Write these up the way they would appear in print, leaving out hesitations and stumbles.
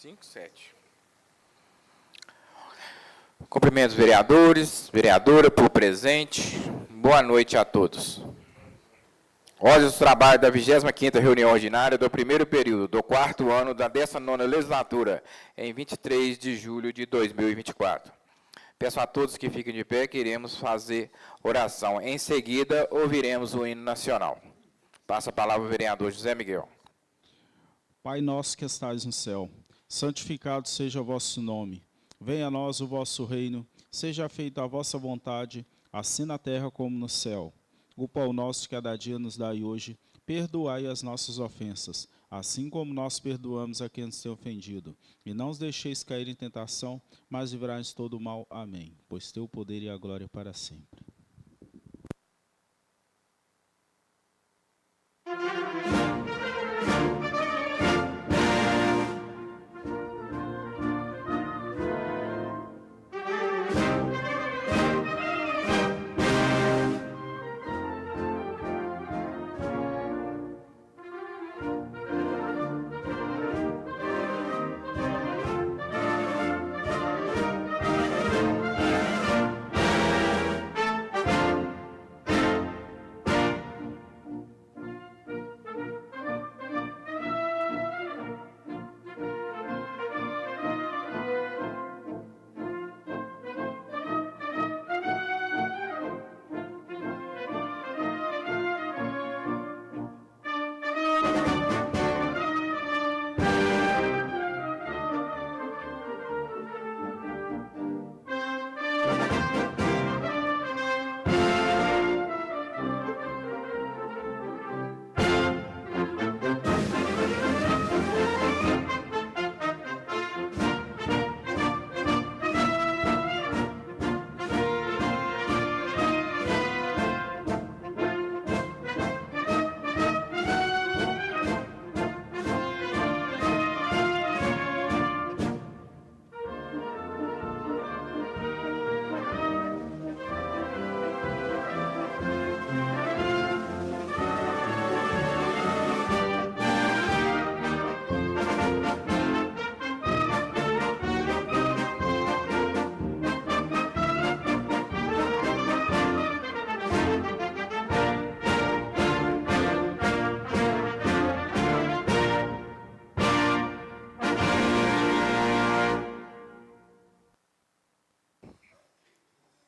5, 7. Cumprimento os vereadores, vereadora, por presente. Boa noite a todos. Ordem dos trabalhos da 25ª reunião ordinária do primeiro período do 4º ano da 19ª legislatura, em 23 de julho de 2024. Peço a todos que fiquem de pé, que iremos fazer oração. Em seguida, ouviremos o hino nacional. Passa a palavra ao vereador José Miguel. Pai nosso que estais no céu, santificado seja o vosso nome. Venha a nós o vosso reino, seja feita a vossa vontade, assim na terra como no céu. O pão nosso de cada dia nos dai hoje, perdoai as nossas ofensas, assim como nós perdoamos a quem nos tem ofendido. E não os deixeis cair em tentação, mas livrai-nos de todo o mal. Amém. Pois teu o poder e a glória para sempre.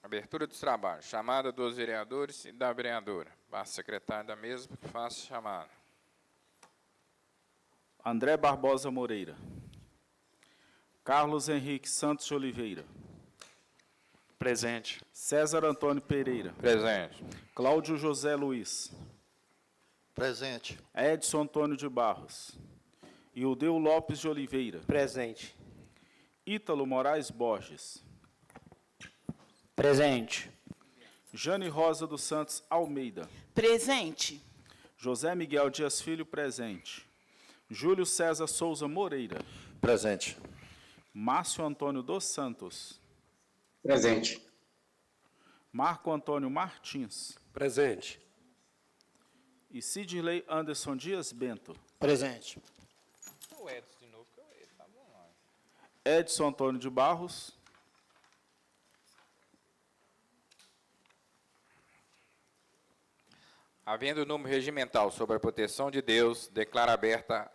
Abertura dos trabalhos. Chamada dos vereadores e da vereadora. Passa secretário da mesa que faça chamada. André Barbosa Moreira. Carlos Henrique Santos de Oliveira. Presente. César Antônio Pereira. Presente. Cláudio José Luiz. Presente. Edson Antônio de Barros. Ildeu Lopes de Oliveira. Presente. Ítalo Moraes Borges. Presente. Jane Rosa dos Santos Almeida. Presente. José Miguel Dias Filho, presente. Júlio César Souza Moreira. Presente. Márcio Antônio dos Santos. Presente. Marco Antônio Martins. Presente. E Sidley Anderson Dias Bento. Presente. O Edson de novo, que ele tá bom lá. Edson Antônio de Barros. Havendo o número regimental sobre a proteção de Deus, declaro aberta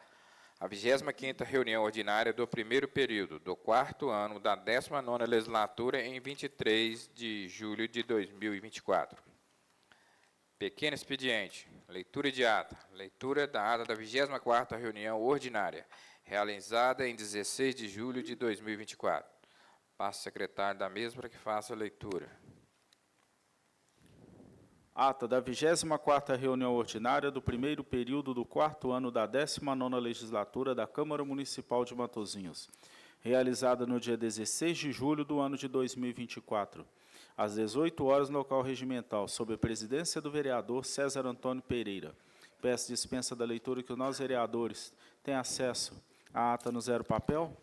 a 25ª reunião ordinária do primeiro período do 4º ano da 19ª legislatura em 23 de julho de 2024. Pequeno expediente. Leitura de ata. Leitura da ata da 24ª reunião ordinária, realizada em 16 de julho de 2024. Passo ao secretário da mesa para que faça a leitura. Ata da 24ª reunião ordinária do primeiro período do 4º ano da 19ª legislatura da Câmara Municipal de Matozinhos, realizada no dia 16 de julho do ano de 2024, às 18 horas no local regimental, sob a presidência do vereador César Antônio Pereira. Peço dispensa da leitura que os nossos vereadores têm acesso à ata no zero papel.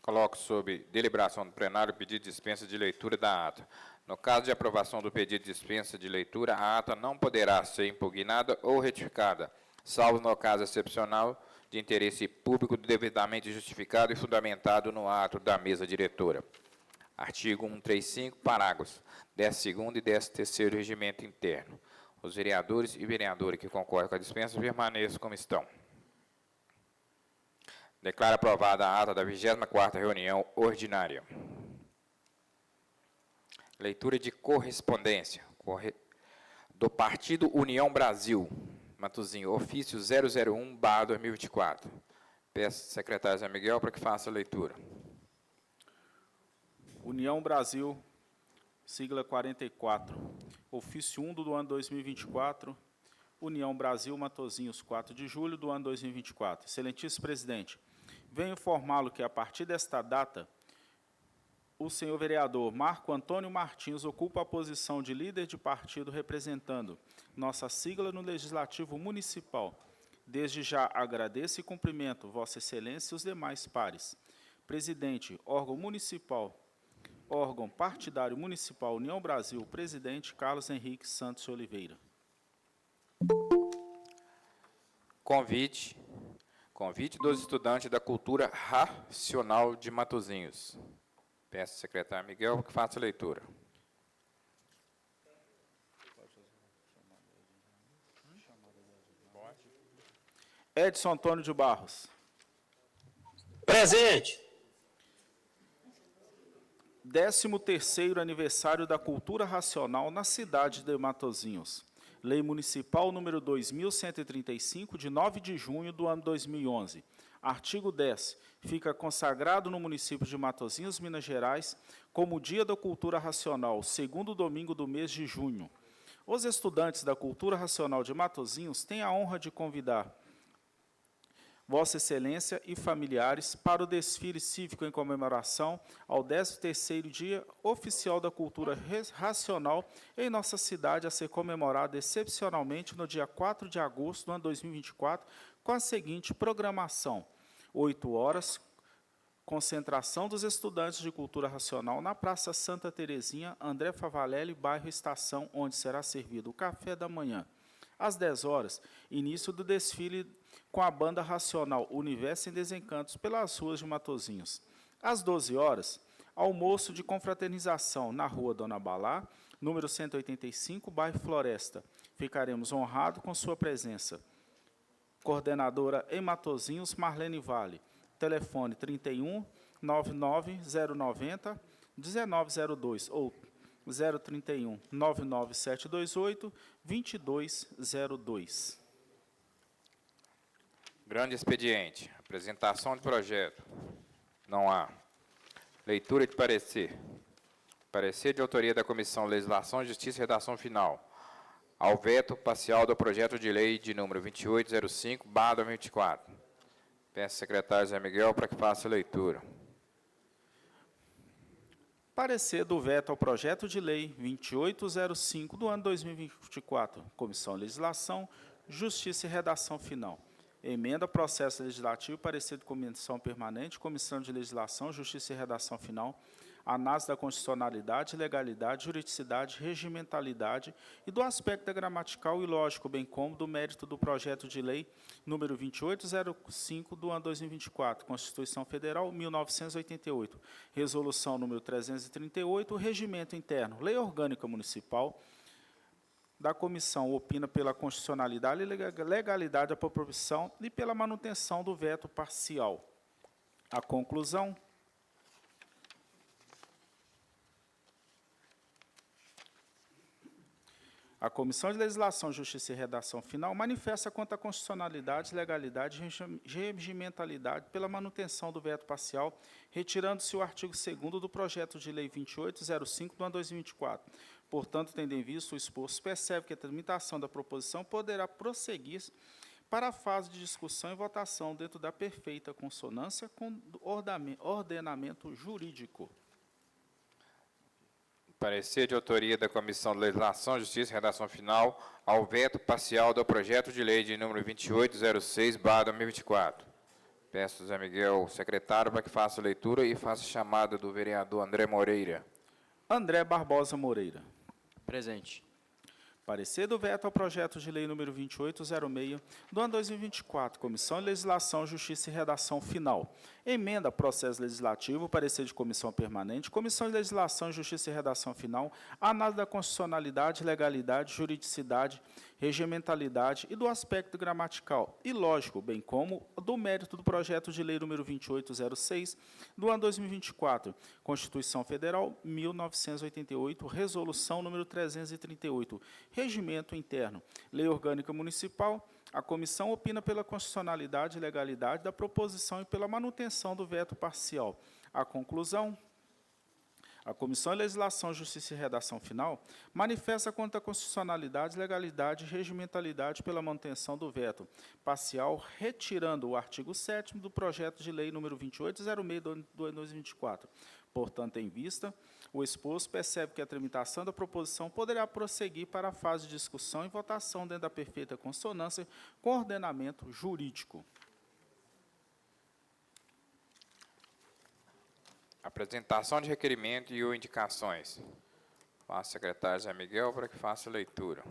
Coloco sob deliberação do plenário o pedido de dispensa de leitura da ata. No caso de aprovação do pedido de dispensa de leitura, a ata não poderá ser impugnada ou retificada, salvo no caso excepcional de interesse público devidamente justificado e fundamentado no ato da mesa diretora. Artigo 135, parágrafos 10º e 13º do Regimento Interno. Os vereadores e vereadoras que concordam com a dispensa permaneçam como estão. Declaro aprovada a ata da 24ª reunião ordinária. Leitura de correspondência. Do Partido União Brasil, Matozinho, ofício 001/2024. Peço ao secretário Zé Miguel para que faça a leitura. União Brasil, sigla 44, ofício 1 do ano 2024, União Brasil, Matozinhos, 4 de julho do ano 2024. Excelentíssimo presidente, venho informá-lo que, a partir desta data, o senhor vereador Marco Antônio Martins ocupa a posição de líder de partido representando nossa sigla no Legislativo Municipal. Desde já agradeço e cumprimento Vossa Excelência e os demais pares. Presidente, órgão municipal, órgão partidário municipal União Brasil, presidente Carlos Henrique Santos Oliveira. Convite dos estudantes da cultura racional de Matozinhos. Peço ao secretário Miguel que faça a leitura. Edson Antônio de Barros. Presente. 13º aniversário da cultura racional na cidade de Matozinhos. Lei Municipal número 2135, de 9 de junho do ano 2011. Artigo 10. Fica consagrado no município de Matozinhos, Minas Gerais, como Dia da Cultura Racional, segundo domingo do mês de junho. Os estudantes da Cultura Racional de Matozinhos têm a honra de convidar Vossa Excelência e familiares para o desfile cívico em comemoração ao 13º Dia Oficial da Cultura Racional em nossa cidade, a ser comemorado excepcionalmente no dia 4 de agosto do ano 2024, com a seguinte programação: 8 horas, concentração dos estudantes de Cultura Racional na Praça Santa Terezinha, André Favalelli, bairro Estação, onde será servido o café da manhã. Às 10 horas, início do desfile com a banda racional Universo em Desencantos pelas ruas de Matozinhos. Às 12 horas, almoço de confraternização na Rua Dona Balá, número 185, bairro Floresta. Ficaremos honrados com sua presença. Coordenadora em Matozinhos, Marlene Vale. Telefone 31 99 090 1902 ou 031 99728 2202. Grande expediente. Apresentação de projeto. Não há. Leitura de parecer. Parecer de autoria da Comissão Legislação, Justiça e Redação Final. Ao veto parcial do projeto de lei de número 2805/2024. Peço ao secretário Zé Miguel para que faça a leitura. Parecer do veto ao projeto de lei 2805 do ano 2024. Comissão Legislação, Justiça e Redação Final. Emenda, processo legislativo, parecer de comissão permanente, Comissão de Legislação, Justiça e Redação Final, análise da constitucionalidade, legalidade, juridicidade, regimentalidade e do aspecto gramatical e lógico, bem como do mérito do projeto de lei número 2805 do ano 2024, Constituição Federal 1988, resolução número 338, regimento interno, lei orgânica municipal. Da comissão opina pela constitucionalidade e legalidade da proposição e pela manutenção do veto parcial. A conclusão. A Comissão de Legislação, Justiça e Redação Final manifesta quanto à constitucionalidade, legalidade e regimentalidade pela manutenção do veto parcial, retirando-se o artigo 2º do projeto de lei 2805 do ano 2024. Portanto, tendo em vista o exposto, percebe que a tramitação da proposição poderá prosseguir para a fase de discussão e votação dentro da perfeita consonância com o ordenamento jurídico. Parecer de autoria da Comissão de Legislação, Justiça e Redação Final ao veto parcial do projeto de lei de número 2806/2024. Peço ao Zé Miguel, secretário, para que faça a leitura e faça a chamada do vereador André Moreira. André Barbosa Moreira. Presente. Parecer do veto ao projeto de lei número 2806, do ano 2024, Comissão de Legislação, Justiça e Redação Final. Emenda Processo Legislativo, parecer de Comissão Permanente, Comissão de Legislação, Justiça e Redação Final, análise da constitucionalidade, legalidade, juridicidade, regimentalidade e do aspecto gramatical e lógico, bem como do mérito do projeto de lei número 2806, do ano 2024, Constituição Federal, 1988, Resolução número 338, Regimento Interno, Lei Orgânica Municipal. A comissão opina pela constitucionalidade e legalidade da proposição e pela manutenção do veto parcial. A conclusão: a Comissão de Legislação, Justiça e Redação Final manifesta contra a constitucionalidade, legalidade e regimentalidade pela manutenção do veto parcial, retirando o artigo 7º do projeto de lei número 2806 do ano 2024. Portanto, em vista o exposto, percebe que a tramitação da proposição poderá prosseguir para a fase de discussão e votação dentro da perfeita consonância com o ordenamento jurídico. Apresentação de requerimento e ou indicações. Passo ao secretário Zé Miguel para que faça a leitura.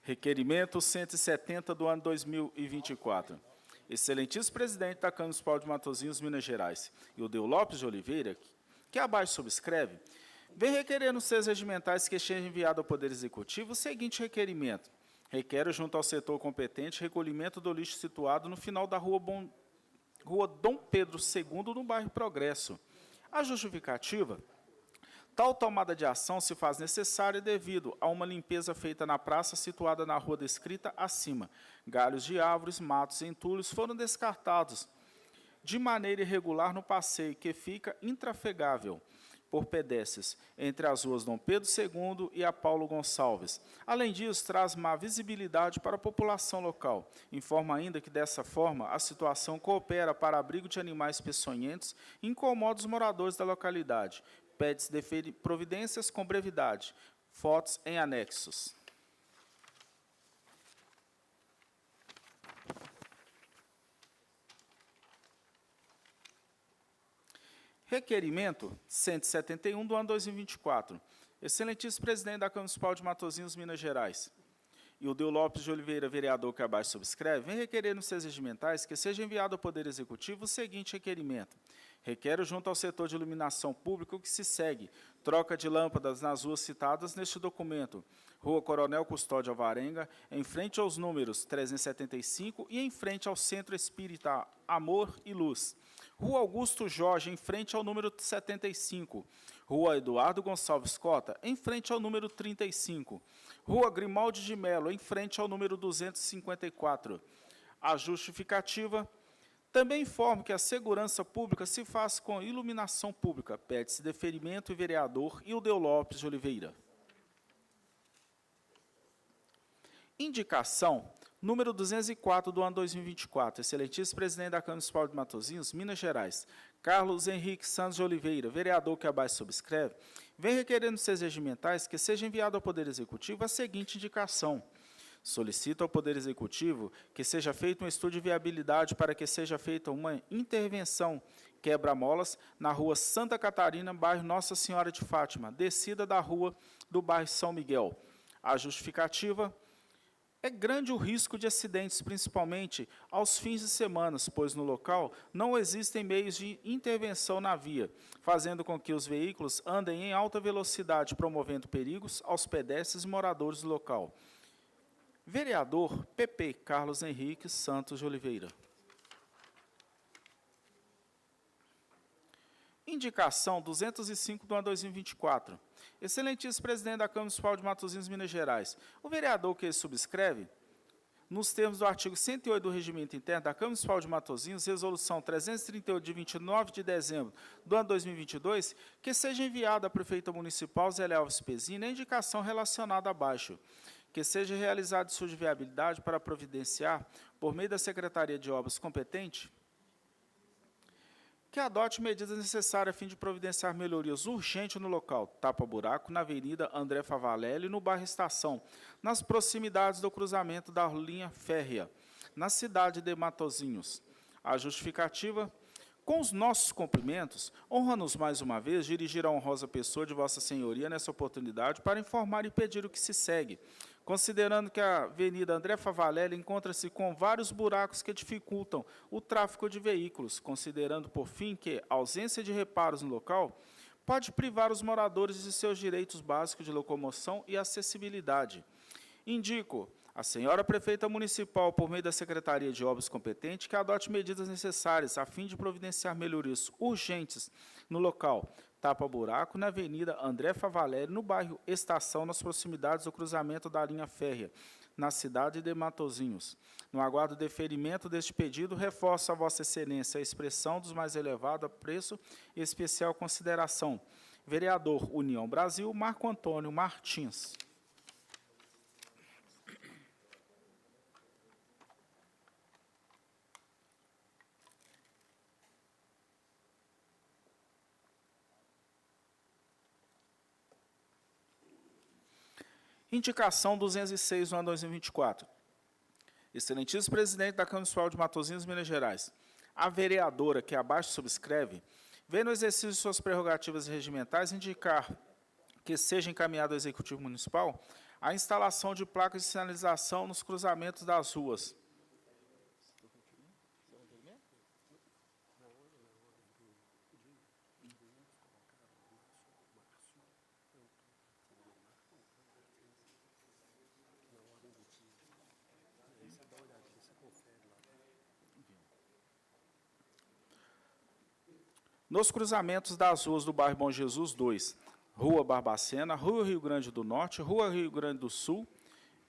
Requerimento 170 do ano 2024. Excelentíssimo presidente da Câmara Municipal de Matosinhos, Minas Gerais, Ildeu Lopes de Oliveira, que abaixo subscreve, vem requerer nos seus regimentais que seja enviado ao Poder Executivo o seguinte requerimento. Requer, junto ao setor competente, recolhimento do lixo situado no final da Rua Dom Pedro II, no bairro Progresso. A justificativa: tal tomada de ação se faz necessária devido a uma limpeza feita na praça situada na rua descrita acima. Galhos de árvores, matos e entulhos foram descartados de maneira irregular no passeio, que fica intrafegável por pedestres entre as ruas Dom Pedro II e a Paulo Gonçalves. Além disso, traz má visibilidade para a população local. Informa ainda que, dessa forma, a situação coopera para abrigo de animais peçonhentos e incomoda os moradores da localidade. Pede-se providências com brevidade. Fotos em anexos. Requerimento 171 do ano 2024. Excelentíssimo presidente da Câmara Municipal de Matosinhos, Minas Gerais, Ildeu Lopes de Oliveira, vereador, que abaixo subscreve, vem requerer nos seus regimentais que seja enviado ao Poder Executivo o seguinte requerimento. Requer, junto ao setor de iluminação pública, o que se segue: troca de lâmpadas nas ruas citadas neste documento. Rua Coronel Custódio Alvarenga, em frente aos números 375 e em frente ao Centro Espírita Amor e Luz. Rua Augusto Jorge, em frente ao número 75. Rua Eduardo Gonçalves Cota, em frente ao número 35. Rua Grimaldi de Melo, em frente ao número 254. A justificativa: também informo que a segurança pública se faz com iluminação pública. Pede-se deferimento e vereador Ildeu Lopes de Oliveira. Indicação número 204 do ano 2024. Excelentíssimo presidente da Câmara Municipal de Matosinhos, Minas Gerais, Carlos Henrique Santos de Oliveira, vereador, que abaixo subscreve, vem requerer nos seus regimentais que seja enviado ao Poder Executivo a seguinte indicação. Solicita ao Poder Executivo que seja feito um estudo de viabilidade para que seja feita uma intervenção quebra-molas na rua Santa Catarina, bairro Nossa Senhora de Fátima, descida da rua do bairro São Miguel. A justificativa: é grande o risco de acidentes, principalmente aos fins de semana, pois no local não existem meios de intervenção na via, fazendo com que os veículos andem em alta velocidade, promovendo perigos aos pedestres e moradores do local. Vereador PP Carlos Henrique Santos de Oliveira. Indicação 205 do ano 2024. Excelentíssimo presidente da Câmara Municipal de Matosinhos, Minas Gerais, o vereador que subscreve, nos termos do artigo 108 do Regimento Interno da Câmara Municipal de Matosinhos, resolução 338 de 29 de dezembro do ano 2022, que seja enviada à prefeita municipal Zélia Alves Pezina a indicação relacionada abaixo, que seja realizado estudo de viabilidade para providenciar, por meio da Secretaria de Obras competente, que adote medidas necessárias a fim de providenciar melhorias urgentes no local, tapa-buraco, na Avenida André Favalelli, no bairro Estação, nas proximidades do cruzamento da linha férrea. na cidade de Matozinhos. A justificativa: com os nossos cumprimentos, honra-nos mais uma vez dirigir a honrosa pessoa de Vossa Senhoria nessa oportunidade para informar e pedir o que se segue. Considerando que a Avenida André Favalélia encontra-se com vários buracos que dificultam o tráfego de veículos, considerando, por fim, que a ausência de reparos no local pode privar os moradores de seus direitos básicos de locomoção e acessibilidade. Indico a senhora prefeita municipal, por meio da Secretaria de Obras competente, que adote medidas necessárias a fim de providenciar melhorias urgentes no local tapa-buraco na Avenida André Favalélia, no bairro Estação, nas proximidades do cruzamento da linha férrea, na cidade de Matozinhos. No aguardo do deferimento deste pedido, reforço a Vossa Excelência a expressão dos mais elevados preço e especial consideração. Vereador União Brasil, Marco Antônio Martins. Indicação 206 do ano 2024. Excelentíssimo presidente da Câmara Municipal de Matozinhos, Minas Gerais, a vereadora que abaixo subscreve, vem no exercício de suas prerrogativas regimentais indicar que seja encaminhado ao Executivo Municipal a instalação de placas de sinalização nos cruzamentos das ruas. Nos cruzamentos das ruas do bairro Bom Jesus 2, Rua Barbacena, Rua Rio Grande do Norte, Rua Rio Grande do Sul,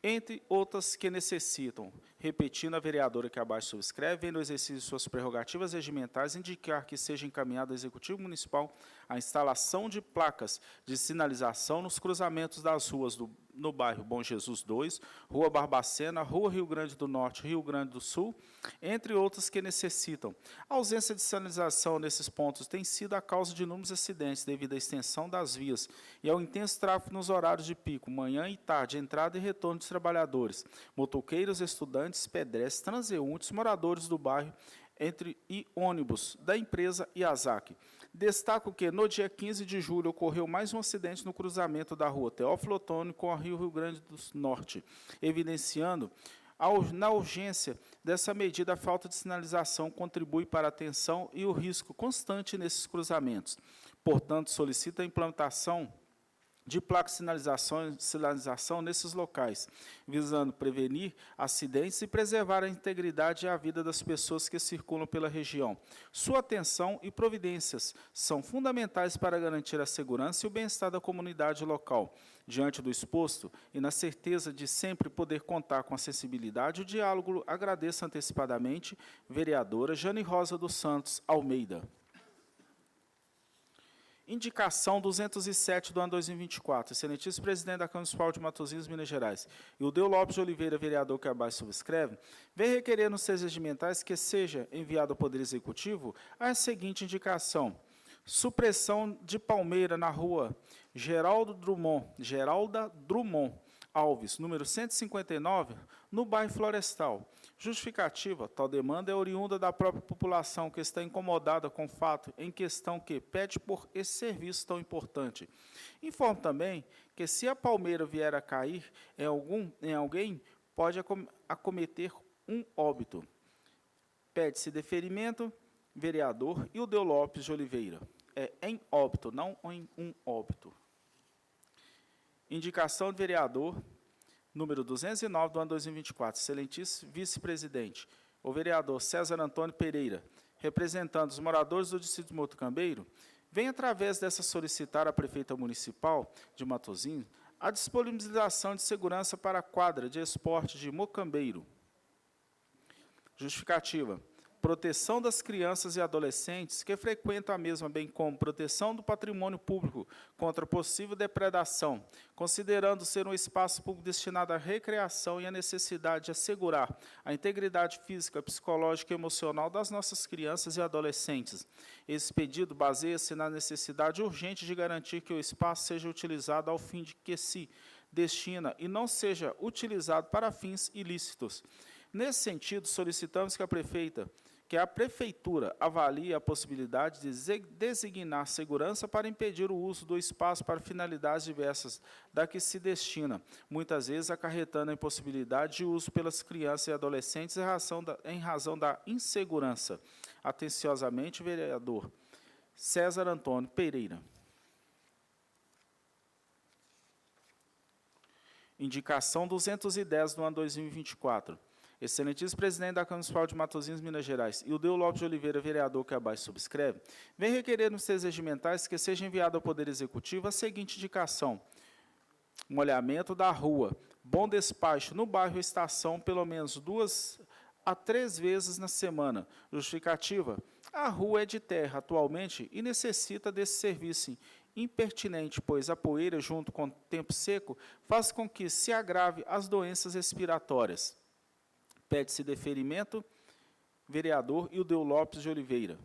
entre outras que necessitam, repetindo a vereadora que abaixo subscreve, vem no exercício de suas prerrogativas regimentais, indicar que seja encaminhado ao Executivo Municipal a instalação de placas de sinalização nos cruzamentos das ruas no bairro Bom Jesus 2, Rua Barbacena, Rua Rio Grande do Norte, Rio Grande do Sul, entre outras que necessitam. A ausência de sinalização nesses pontos tem sido a causa de inúmeros acidentes devido à extensão das vias e ao intenso tráfego nos horários de pico, manhã e tarde, entrada e retorno dos trabalhadores, motoqueiros, estudantes, pedestres, transeuntes, moradores do bairro, e ônibus da empresa Yazaki. Destaco que, no dia 15 de julho, ocorreu mais um acidente no cruzamento da rua Teófilo Otoni com a Rio Grande do Norte, evidenciando na urgência dessa medida a falta de sinalização contribui para a tensão e o risco constante nesses cruzamentos. Portanto, solicita a implantação de placas de sinalização nesses locais, visando prevenir acidentes e preservar a integridade e a vida das pessoas que circulam pela região. Sua atenção e providências são fundamentais para garantir a segurança e o bem-estar da comunidade local. Diante do exposto e na certeza de sempre poder contar com a sensibilidade e o diálogo, agradeço antecipadamente, vereadora Jane Rosa dos Santos Almeida. Indicação 207 do ano 2024. Excelentíssimo presidente da Câmara Municipal de Matozinhos, Minas Gerais, e o Deu Lopes de Oliveira, vereador que abaixo subscreve, vem requerer nos seus regimentais que seja enviado ao Poder Executivo a seguinte indicação: supressão de palmeira na rua Geralda Drummond Alves, número 159, no bairro Florestal. Justificativa: tal demanda é oriunda da própria população que está incomodada com o fato em questão que pede por esse serviço tão importante. Informo também que se a palmeira vier a cair em alguém, pode acometer um óbito. Pede-se deferimento, vereador Ildeu Lopes de Oliveira. É em óbito, não em um óbito. Indicação de vereador número 209 do ano 2024, excelentíssimo vice-presidente, o vereador César Antônio Pereira, representando os moradores do distrito de Mocambeiro, vem através dessa solicitar à prefeita municipal de Matozinhos a disponibilização de segurança para a quadra de esporte de Mocambeiro. Justificativa: proteção das crianças e adolescentes que frequentam a mesma, bem como proteção do patrimônio público contra possível depredação, considerando ser um espaço público destinado à recreação e a necessidade de assegurar a integridade física, psicológica e emocional das nossas crianças e adolescentes. Esse pedido baseia-se na necessidade urgente de garantir que o espaço seja utilizado ao fim de que se destina e não seja utilizado para fins ilícitos. Nesse sentido, solicitamos que a Prefeitura avalie a possibilidade de designar segurança para impedir o uso do espaço para finalidades diversas da que se destina, muitas vezes acarretando a impossibilidade de uso pelas crianças e adolescentes em razão da insegurança. Atenciosamente, vereador César Antônio Pereira. Indicação 210 do ano 2024. Excelentíssimo presidente da Câmara Municipal de Matosinhos, Minas Gerais, e o Deu Lopes de Oliveira, vereador, que abaixo subscreve, vem requerer nos seus regimentais que seja enviado ao Poder Executivo a seguinte indicação: molhamento da rua Bom Despacho, no bairro Estação, pelo menos 2 a 3 vezes na semana. Justificativa: a rua é de terra atualmente e necessita desse serviço impertinente, pois a poeira, junto com o tempo seco, faz com que se agrave as doenças respiratórias. Pede-se deferimento, vereador Ildeu Lopes de Oliveira.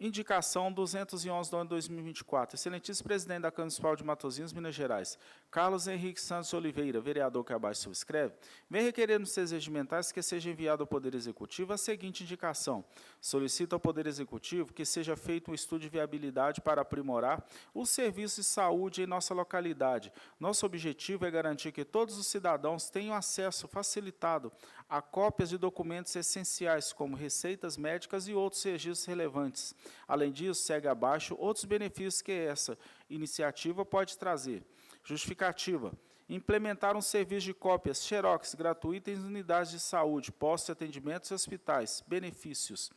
Indicação 211 do ano 2024. Excelentíssimo presidente da Câmara Municipal de Matosinhos, Minas Gerais, Carlos Henrique Santos Oliveira, vereador, que abaixo subscreve, vem requerer nos seus regimentais que seja enviado ao Poder Executivo a seguinte indicação: solicita ao Poder Executivo que seja feito um estudo de viabilidade para aprimorar os serviços de saúde em nossa localidade. Nosso objetivo é garantir que todos os cidadãos tenham acesso facilitado a cópias de documentos essenciais, como receitas médicas e outros registros relevantes. Além disso, segue abaixo outros benefícios que essa iniciativa pode trazer. Justificativa: implementar um serviço de cópias xerox gratuito em unidades de saúde, postos de atendimentos e hospitais. Benefícios: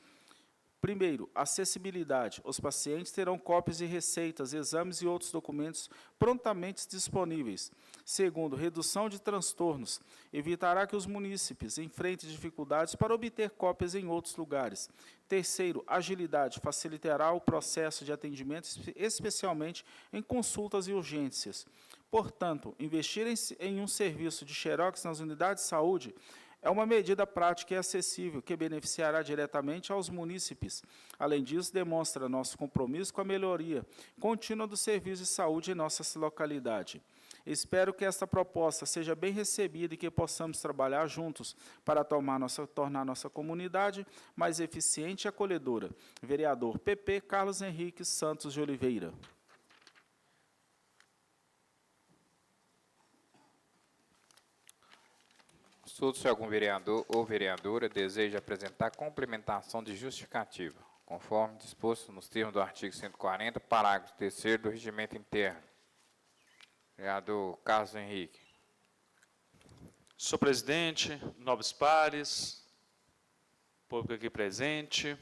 primeiro, acessibilidade. Os pacientes terão cópias de receitas, exames e outros documentos prontamente disponíveis. Segundo, redução de transtornos. Evitará que os munícipes enfrentem dificuldades para obter cópias em outros lugares. Terceiro, agilidade. Facilitará o processo de atendimento, especialmente em consultas e urgências. Portanto, investir em um serviço de xerox nas unidades de saúde é uma medida prática e acessível que beneficiará diretamente aos munícipes. Além disso, demonstra nosso compromisso com a melhoria contínua do serviço de saúde em nossa localidade. Espero que esta proposta seja bem recebida e que possamos trabalhar juntos para tornar nossa comunidade mais eficiente e acolhedora. Vereador PP Carlos Henrique Santos de Oliveira. Se algum vereador ou vereadora deseja apresentar complementação de justificativa, conforme disposto nos termos do artigo 140, parágrafo 3º do Regimento Interno. Vereador Carlos Henrique. Senhor presidente, nobres pares, público aqui presente,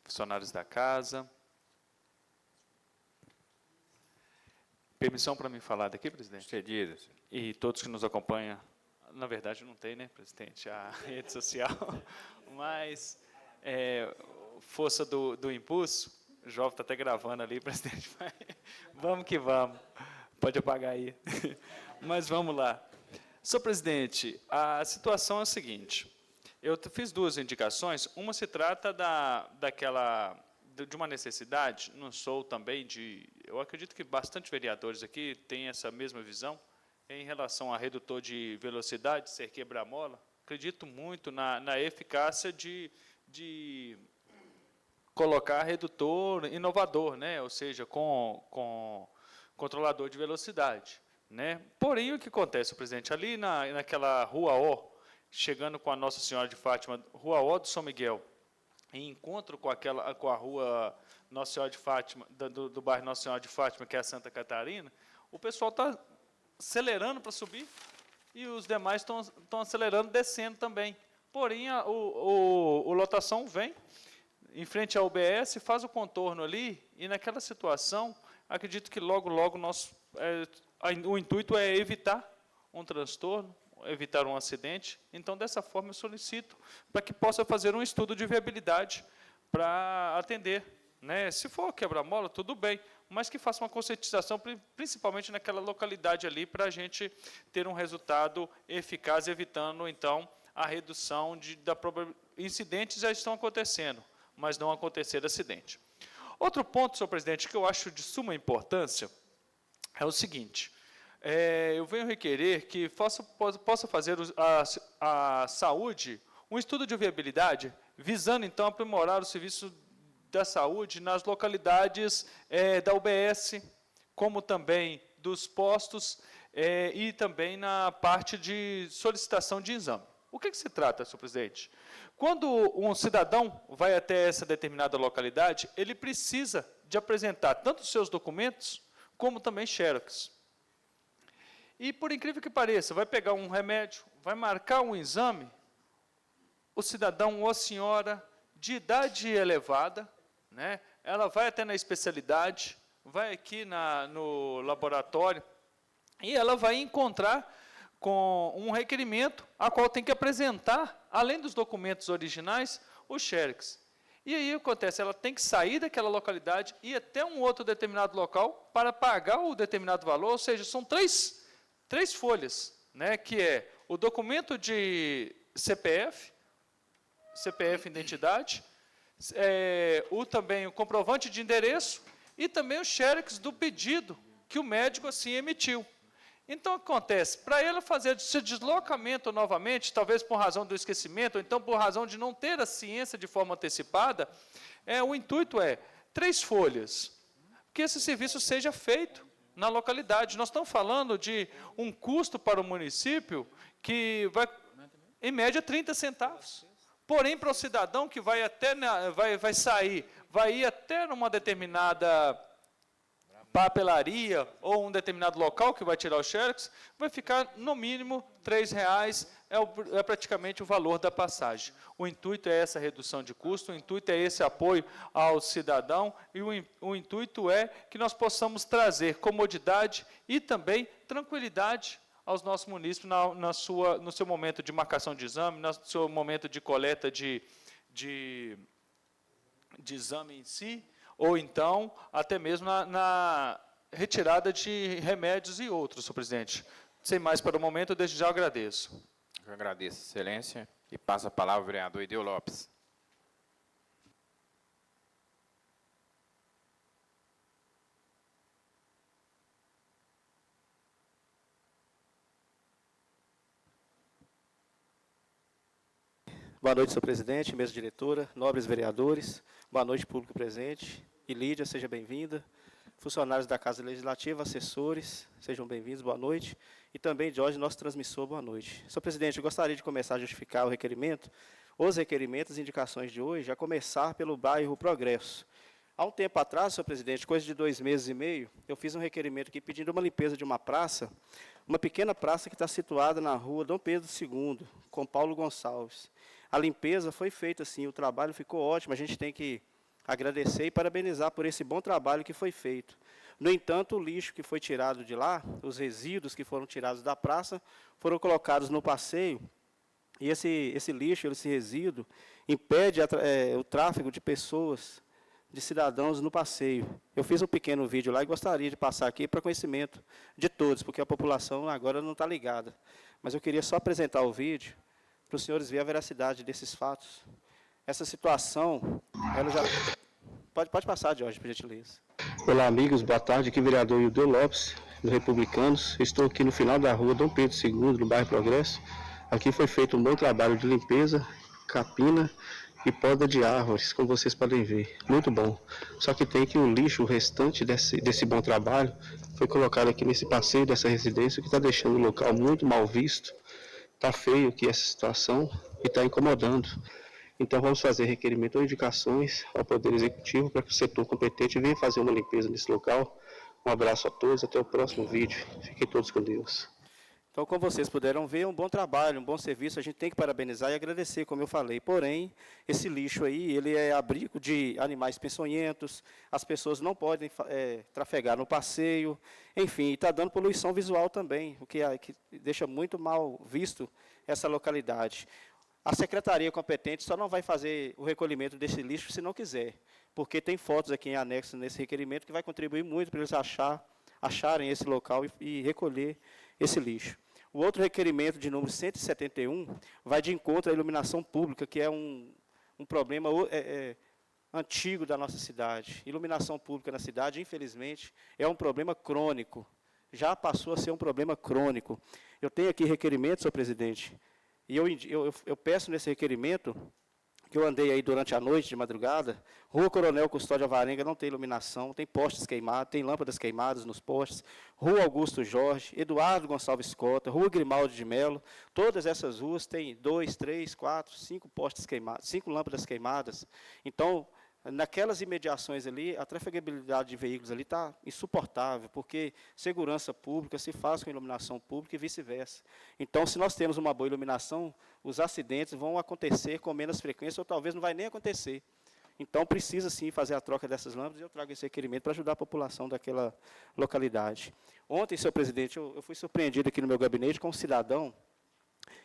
funcionários da casa. Permissão para mim falar daqui, presidente? Cedido. E todos que nos acompanham. Na verdade, não tem, né, presidente, a rede social, mas força do impulso, o jovem está até gravando ali, presidente, mas vamos que vamos, pode apagar aí, mas vamos lá. Senhor presidente, a situação é a seguinte, eu fiz 2 indicações, uma se trata de uma necessidade, não sou também eu acredito que bastante vereadores aqui têm essa mesma visão, em relação a redutor de velocidade, ser quebra-mola, acredito muito na eficácia de colocar redutor inovador, né? Ou seja, com controlador de velocidade. Né? Porém, o que acontece, presidente? Ali naquela Rua O, chegando com a Nossa Senhora de Fátima, Rua O do São Miguel, em encontro com a Rua Nossa Senhora de Fátima, do bairro Nossa Senhora de Fátima, que é a Santa Catarina, o pessoal está acelerando para subir e os demais estão acelerando, descendo também. Porém, o lotação vem em frente ao UBS, faz o contorno ali, e naquela situação, acredito que logo o intuito é evitar um transtorno, evitar um acidente. Então, dessa forma, eu solicito para que possa fazer um estudo de viabilidade para atender. Né? Se for quebra-mola, tudo bem, mas que faça uma conscientização, principalmente naquela localidade ali, para a gente ter um resultado eficaz, evitando, então, a redução incidentes já estão acontecendo, mas não acontecer acidente. Outro ponto, senhor presidente, que eu acho de suma importância é o seguinte, eu venho requerer que possa fazer a saúde um estudo de viabilidade, visando, então, aprimorar o serviço da saúde nas localidades da UBS, como também dos postos e também na parte de solicitação de exame. O que se trata, senhor presidente? Quando um cidadão vai até essa determinada localidade, ele precisa de apresentar tanto os seus documentos, como também xerox. E, por incrível que pareça, vai pegar um remédio, vai marcar um exame, o cidadão ou a senhora de idade elevada, né, ela vai até na especialidade, vai aqui no laboratório, e ela vai encontrar com um requerimento, a qual tem que apresentar, além dos documentos originais, o xerox. E aí acontece, ela tem que sair daquela localidade e ir até um outro determinado local para pagar o determinado valor, ou seja, são três folhas, né, que é o documento de CPF identidade, também o comprovante de endereço e também o xerox do pedido que o médico assim emitiu. Então, acontece, para ele fazer esse deslocamento novamente, talvez por razão do esquecimento, ou então por razão de não ter a ciência de forma antecipada, o intuito é 3 folhas, que esse serviço seja feito na localidade. Nós estamos falando de um custo para o município que vai, em média, 30 centavos. Porém, para o cidadão que vai ir até numa determinada papelaria ou um determinado local que vai tirar o xerox, vai ficar, no mínimo, R$3, é praticamente o valor da passagem. O intuito é essa redução de custo, o intuito é esse apoio ao cidadão, e o intuito é que nós possamos trazer comodidade e também tranquilidade aos nossos munícipes no seu momento de marcação de exame, no seu momento de coleta de exame em si, ou então, até mesmo na retirada de remédios e outros, senhor presidente. Sem mais para o momento, eu desde já agradeço. Eu agradeço, excelência, e passo a palavra ao vereador Ideu Lopes. Boa noite, senhor presidente, mesa diretora, nobres vereadores, boa noite, público presente. E Lídia, seja bem-vinda. Funcionários da Casa Legislativa, assessores, sejam bem-vindos, boa noite. E também, Jorge, nosso transmissor, boa noite. Senhor presidente, eu gostaria de começar a justificar o requerimento, os requerimentos e indicações de hoje, a começar pelo bairro Progresso. Há um tempo atrás, senhor presidente, coisa de 2 meses e meio, eu fiz um requerimento aqui pedindo uma limpeza de uma praça, uma pequena praça que está situada na rua Dom Pedro II, com Paulo Gonçalves. A limpeza foi feita, sim, o trabalho ficou ótimo, a gente tem que agradecer e parabenizar por esse bom trabalho que foi feito. No entanto, o lixo que foi tirado de lá, os resíduos que foram tirados da praça, foram colocados no passeio, e esse lixo, esse resíduo, impede o tráfego de pessoas, de cidadãos no passeio. Eu fiz um pequeno vídeo lá e gostaria de passar aqui para conhecimento de todos, porque a população agora não está ligada. Mas eu queria só apresentar o vídeo, para os senhores verem a veracidade desses fatos. Essa situação, ela já... Pode passar, Jorge, por gentileza. Olá, amigos, boa tarde. Aqui, vereador Ideu Lopes, do Republicanos. Estou aqui no final da rua Dom Pedro II, no bairro Progresso. Aqui foi feito um bom trabalho de limpeza, capina e poda de árvores, como vocês podem ver. Muito bom. Só que tem que o lixo, o restante desse bom trabalho, foi colocado aqui nesse passeio dessa residência, que está deixando o local muito mal visto. Está feio aqui essa situação e está incomodando. Então, vamos fazer requerimento ou indicações ao Poder Executivo para que o setor competente venha fazer uma limpeza nesse local. Um abraço a todos, até o próximo vídeo. Fiquem todos com Deus. Então, como vocês puderam ver, um bom trabalho, um bom serviço, a gente tem que parabenizar e agradecer, como eu falei. Porém, esse lixo aí, ele é abrigo de animais peçonhentos, as pessoas não podem trafegar no passeio, enfim, está dando poluição visual também, o que deixa muito mal visto essa localidade. A secretaria competente só não vai fazer o recolhimento desse lixo se não quiser, porque tem fotos aqui em anexo nesse requerimento que vai contribuir muito para eles acharem esse local e recolher esse lixo. O outro requerimento, de número 171, vai de encontro à iluminação pública, que é um problema antigo da nossa cidade. Iluminação pública na cidade, infelizmente, é um problema crônico. já passou a ser um problema crônico. Eu tenho aqui requerimento, senhor presidente, e eu peço nesse requerimento, que eu andei aí durante a noite, de madrugada, Rua Coronel Custódio Alvarenga não tem iluminação, tem postes queimados, tem lâmpadas queimadas nos postes, Rua Augusto Jorge, Eduardo Gonçalves Cota, Rua Grimaldi de Melo, todas essas ruas têm 2, 3, 4, 5 postes queimados, 5 lâmpadas queimadas. Então, naquelas imediações ali, a trafegabilidade de veículos ali está insuportável, porque segurança pública se faz com iluminação pública e vice-versa. Então, se nós temos uma boa iluminação, os acidentes vão acontecer com menos frequência, ou talvez não vai nem acontecer. Então, precisa, sim, fazer a troca dessas lâmpadas, e eu trago esse requerimento para ajudar a população daquela localidade. Ontem, senhor presidente, eu fui surpreendido aqui no meu gabinete com um cidadão,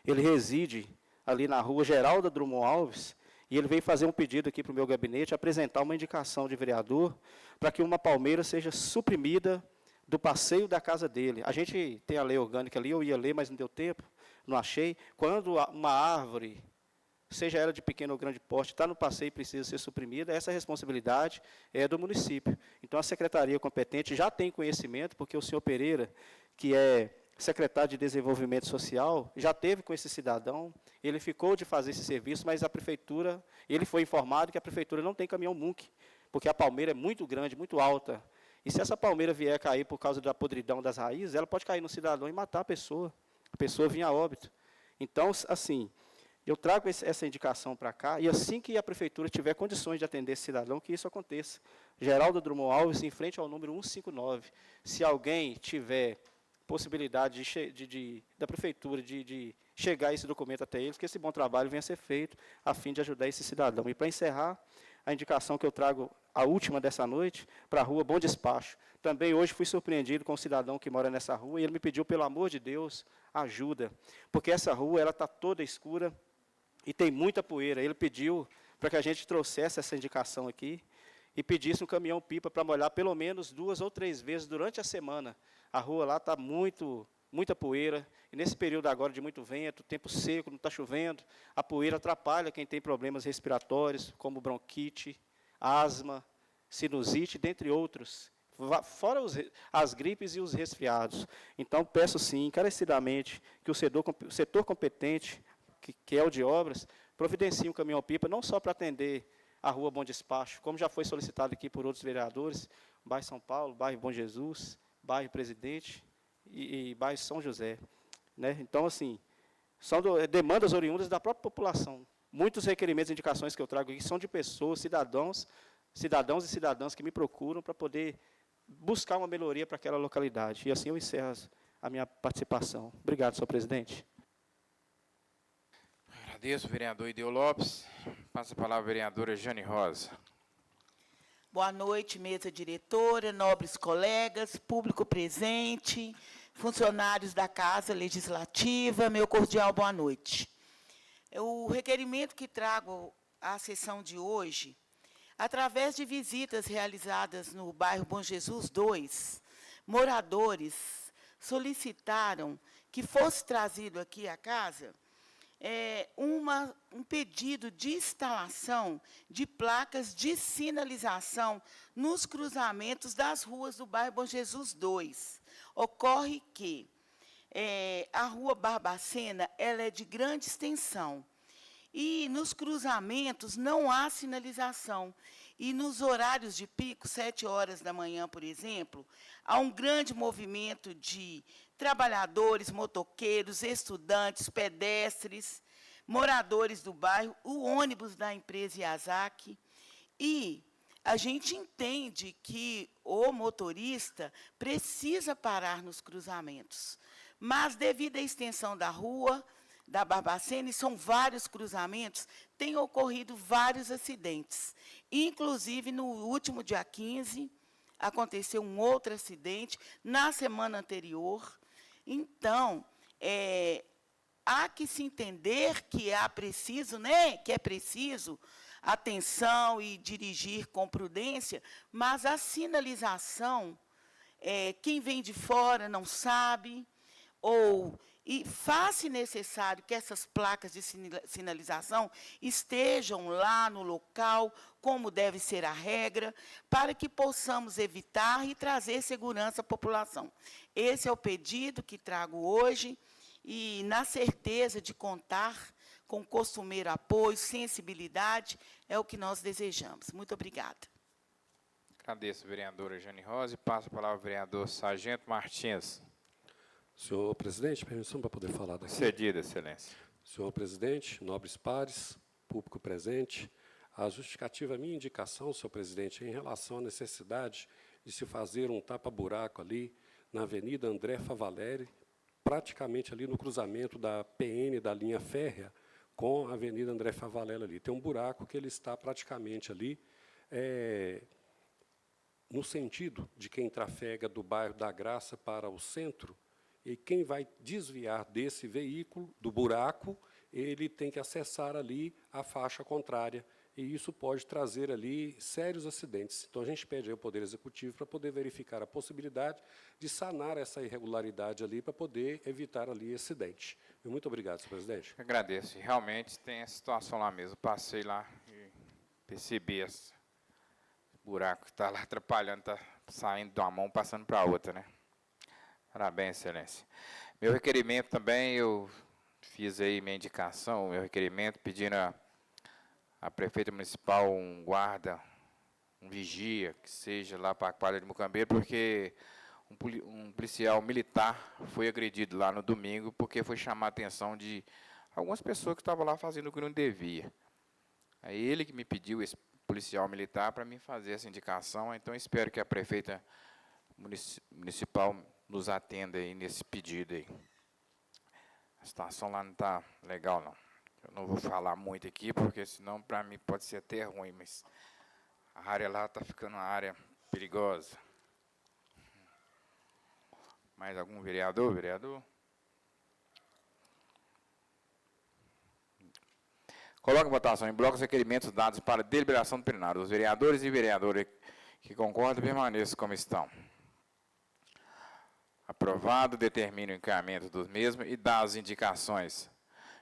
ele reside ali na rua Geralda Drummond Alves, e ele veio fazer um pedido aqui para o meu gabinete, apresentar uma indicação de vereador para que uma palmeira seja suprimida do passeio da casa dele. A gente tem a lei orgânica ali, eu ia ler, mas não deu tempo, não achei. Quando uma árvore, seja ela de pequeno ou grande porte, está no passeio e precisa ser suprimida, essa responsabilidade é do município. Então, a secretaria competente já tem conhecimento, porque o senhor Pereira, que é secretário de Desenvolvimento Social, já teve com esse cidadão, ele ficou de fazer esse serviço, mas a prefeitura, ele foi informado que a prefeitura não tem caminhão MUNC, porque a palmeira é muito grande, muito alta. E se essa palmeira vier a cair por causa da podridão das raízes, ela pode cair no cidadão e matar a pessoa vir a óbito. Então, assim, eu trago essa indicação para cá, e assim que a prefeitura tiver condições de atender esse cidadão, que isso aconteça. Geraldo Drummond Alves, em frente ao número 159. Se alguém tiver possibilidade da prefeitura de chegar esse documento até eles, que esse bom trabalho venha a ser feito, a fim de ajudar esse cidadão. E, para encerrar, a indicação que eu trago, a última dessa noite, para a rua Bom Despacho. Também hoje fui surpreendido com um cidadão que mora nessa rua, e ele me pediu, pelo amor de Deus, ajuda, porque essa rua está toda escura e tem muita poeira. Ele pediu para que a gente trouxesse essa indicação aqui, e pedisse um caminhão-pipa para molhar pelo menos 2 ou 3 vezes durante a semana. A rua lá está muita poeira, e nesse período agora de muito vento, tempo seco, não está chovendo, a poeira atrapalha quem tem problemas respiratórios, como bronquite, asma, sinusite, dentre outros, fora as gripes e os resfriados. Então, peço sim, encarecidamente, que o setor competente, que é o de obras, providencie um caminhão-pipa, não só para atender a rua Bom Despacho, como já foi solicitado aqui por outros vereadores, bairro São Paulo, bairro Bom Jesus, bairro Presidente e bairro São José. Né? Então, assim, são demandas oriundas da própria população. Muitos requerimentos e indicações que eu trago aqui são de pessoas, cidadãos e cidadãs que me procuram para poder buscar uma melhoria para aquela localidade. E assim eu encerro a minha participação. Obrigado, senhor presidente. Agradeço, vereador Ideu Lopes. Passa a palavra à vereadora Jane Rosa. Boa noite, mesa diretora, nobres colegas, público presente, funcionários da Casa Legislativa, meu cordial boa noite. O requerimento que trago à sessão de hoje, através de visitas realizadas no bairro Bom Jesus 2, moradores solicitaram que fosse trazido aqui à casa um pedido de instalação de placas de sinalização nos cruzamentos das ruas do bairro Bom Jesus 2. Ocorre que a rua Barbacena ela é de grande extensão, e nos cruzamentos não há sinalização. E nos horários de pico, 7 horas da manhã, por exemplo, há um grande movimento de trabalhadores, motoqueiros, estudantes, pedestres, moradores do bairro, o ônibus da empresa Yazaki. E a gente entende que o motorista precisa parar nos cruzamentos. Mas, devido à extensão da rua, da Barbacena, e são vários cruzamentos, tem ocorrido vários acidentes. Inclusive, no último dia 15, aconteceu um outro acidente, na semana anterior. Então, há que se entender que é preciso atenção e dirigir com prudência, mas a sinalização, quem vem de fora não sabe, ou e faz-se necessário que essas placas de sinalização estejam lá no local, como deve ser a regra, para que possamos evitar e trazer segurança à população. Esse é o pedido que trago hoje, e na certeza de contar com costumeiro apoio, sensibilidade, é o que nós desejamos. Muito obrigada. Agradeço, vereadora Jane Rosa, e passo a palavra ao vereador Sargento Martins. Senhor presidente, permissão para poder falar daqui. Cedida, excelência. Senhor presidente, nobres pares, público presente, a justificativa, a minha indicação, senhor presidente, é em relação à necessidade de se fazer um tapa-buraco ali na Avenida André Favaleri, praticamente ali no cruzamento da PN, da linha férrea, com a Avenida André Favaleri ali. Tem um buraco que ele está praticamente ali, no sentido de quem trafega do bairro da Graça para o centro, e quem vai desviar desse veículo, do buraco, ele tem que acessar ali a faixa contrária, e isso pode trazer ali sérios acidentes. Então, a gente pede ao Poder Executivo para poder verificar a possibilidade de sanar essa irregularidade ali, para poder evitar ali acidente. Muito obrigado, senhor presidente. Eu agradeço. Realmente tem essa situação lá mesmo. Passei lá e percebi esse buraco que está lá atrapalhando, está saindo de uma mão, passando para a outra, né? Parabéns, excelência. Meu requerimento também, eu fiz aí minha indicação, meu requerimento, pedindo a prefeita municipal um guarda, um vigia, que seja lá para a quadra de Mucambeiro, porque um policial militar foi agredido lá no domingo, porque foi chamar a atenção de algumas pessoas que estavam lá fazendo o que não devia. Aí ele que me pediu, esse policial militar, para mim fazer essa indicação, então espero que a prefeita municipal nos atenda aí nesse pedido aí. A situação lá não está legal, não. Eu não vou falar muito aqui, porque senão para mim pode ser até ruim, mas a área lá está ficando uma área perigosa. Mais algum vereador? Vereador? Coloque em votação em bloco os requerimentos dados para deliberação do plenário. Os vereadores e vereadoras que concordam permaneçam como estão. Aprovado, determina o encaminhamento dos mesmos e dá as indicações.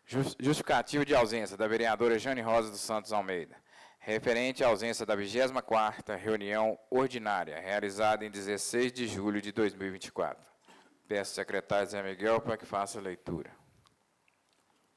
Justificativo de ausência da vereadora Jane Rosa dos Santos Almeida, referente à ausência da 24ª reunião ordinária, realizada em 16 de julho de 2024. Peço ao secretário Zé Miguel para que faça a leitura.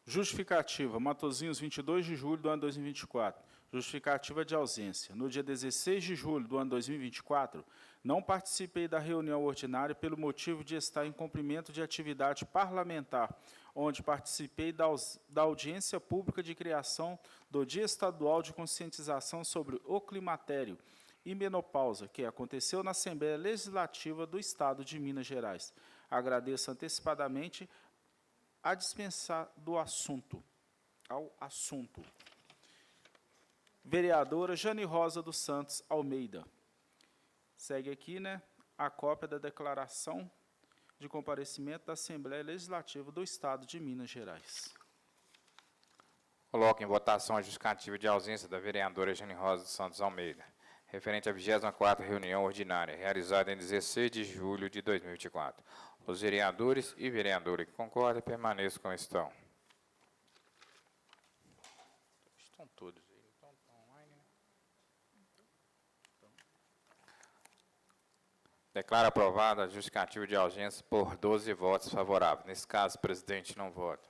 Justificativa, Matosinhos, 22 de julho do ano 2024. Justificativa de ausência. No dia 16 de julho do ano 2024, não participei da reunião ordinária pelo motivo de estar em cumprimento de atividade parlamentar, onde participei da audiência pública de criação do Dia Estadual de Conscientização sobre o Climatério e Menopausa, que aconteceu na Assembleia Legislativa do Estado de Minas Gerais. Agradeço antecipadamente a dispensar ao assunto. Vereadora Jane Rosa dos Santos Almeida. Segue aqui, né, a cópia da declaração de comparecimento da Assembleia Legislativa do Estado de Minas Gerais. Coloco em votação a justificativa de ausência da vereadora Jane Rosa dos Santos Almeida, referente à 24ª reunião ordinária, realizada em 16 de julho de 2024. Os vereadores e vereadoras que concordam permaneçam como estão. Estão todos aí, estão online, né? Declaro aprovada a justificativa de ausência por 12 votos favoráveis. Nesse caso, o presidente não vota.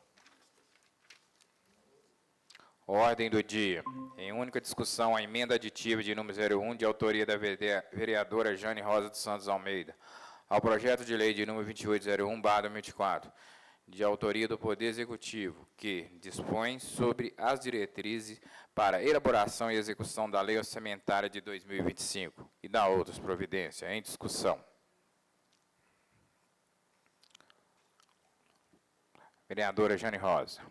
Ordem do dia. Em única discussão, a emenda aditiva de número 01, de autoria da vereadora Jane Rosa dos Santos Almeida, ao projeto de lei de número 2801/2024, de autoria do Poder Executivo, que dispõe sobre as diretrizes para elaboração e execução da Lei Orçamentária de 2025 e da outras providências, em discussão. Vereadora Jane Rosa.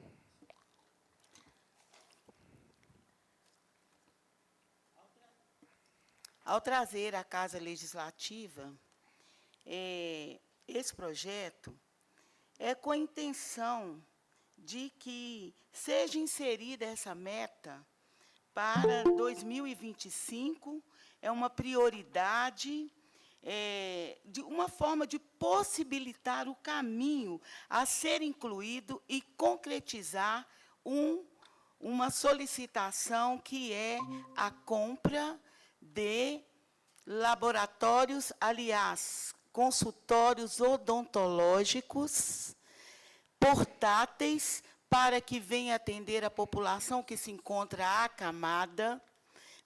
Ao trazer à Casa Legislativa, esse projeto é com a intenção de que seja inserida essa meta para 2025, é uma prioridade de uma forma de possibilitar o caminho a ser incluído e concretizar uma solicitação que é a compra de laboratórios, aliás, consultórios odontológicos portáteis para que venha atender a população que se encontra acamada,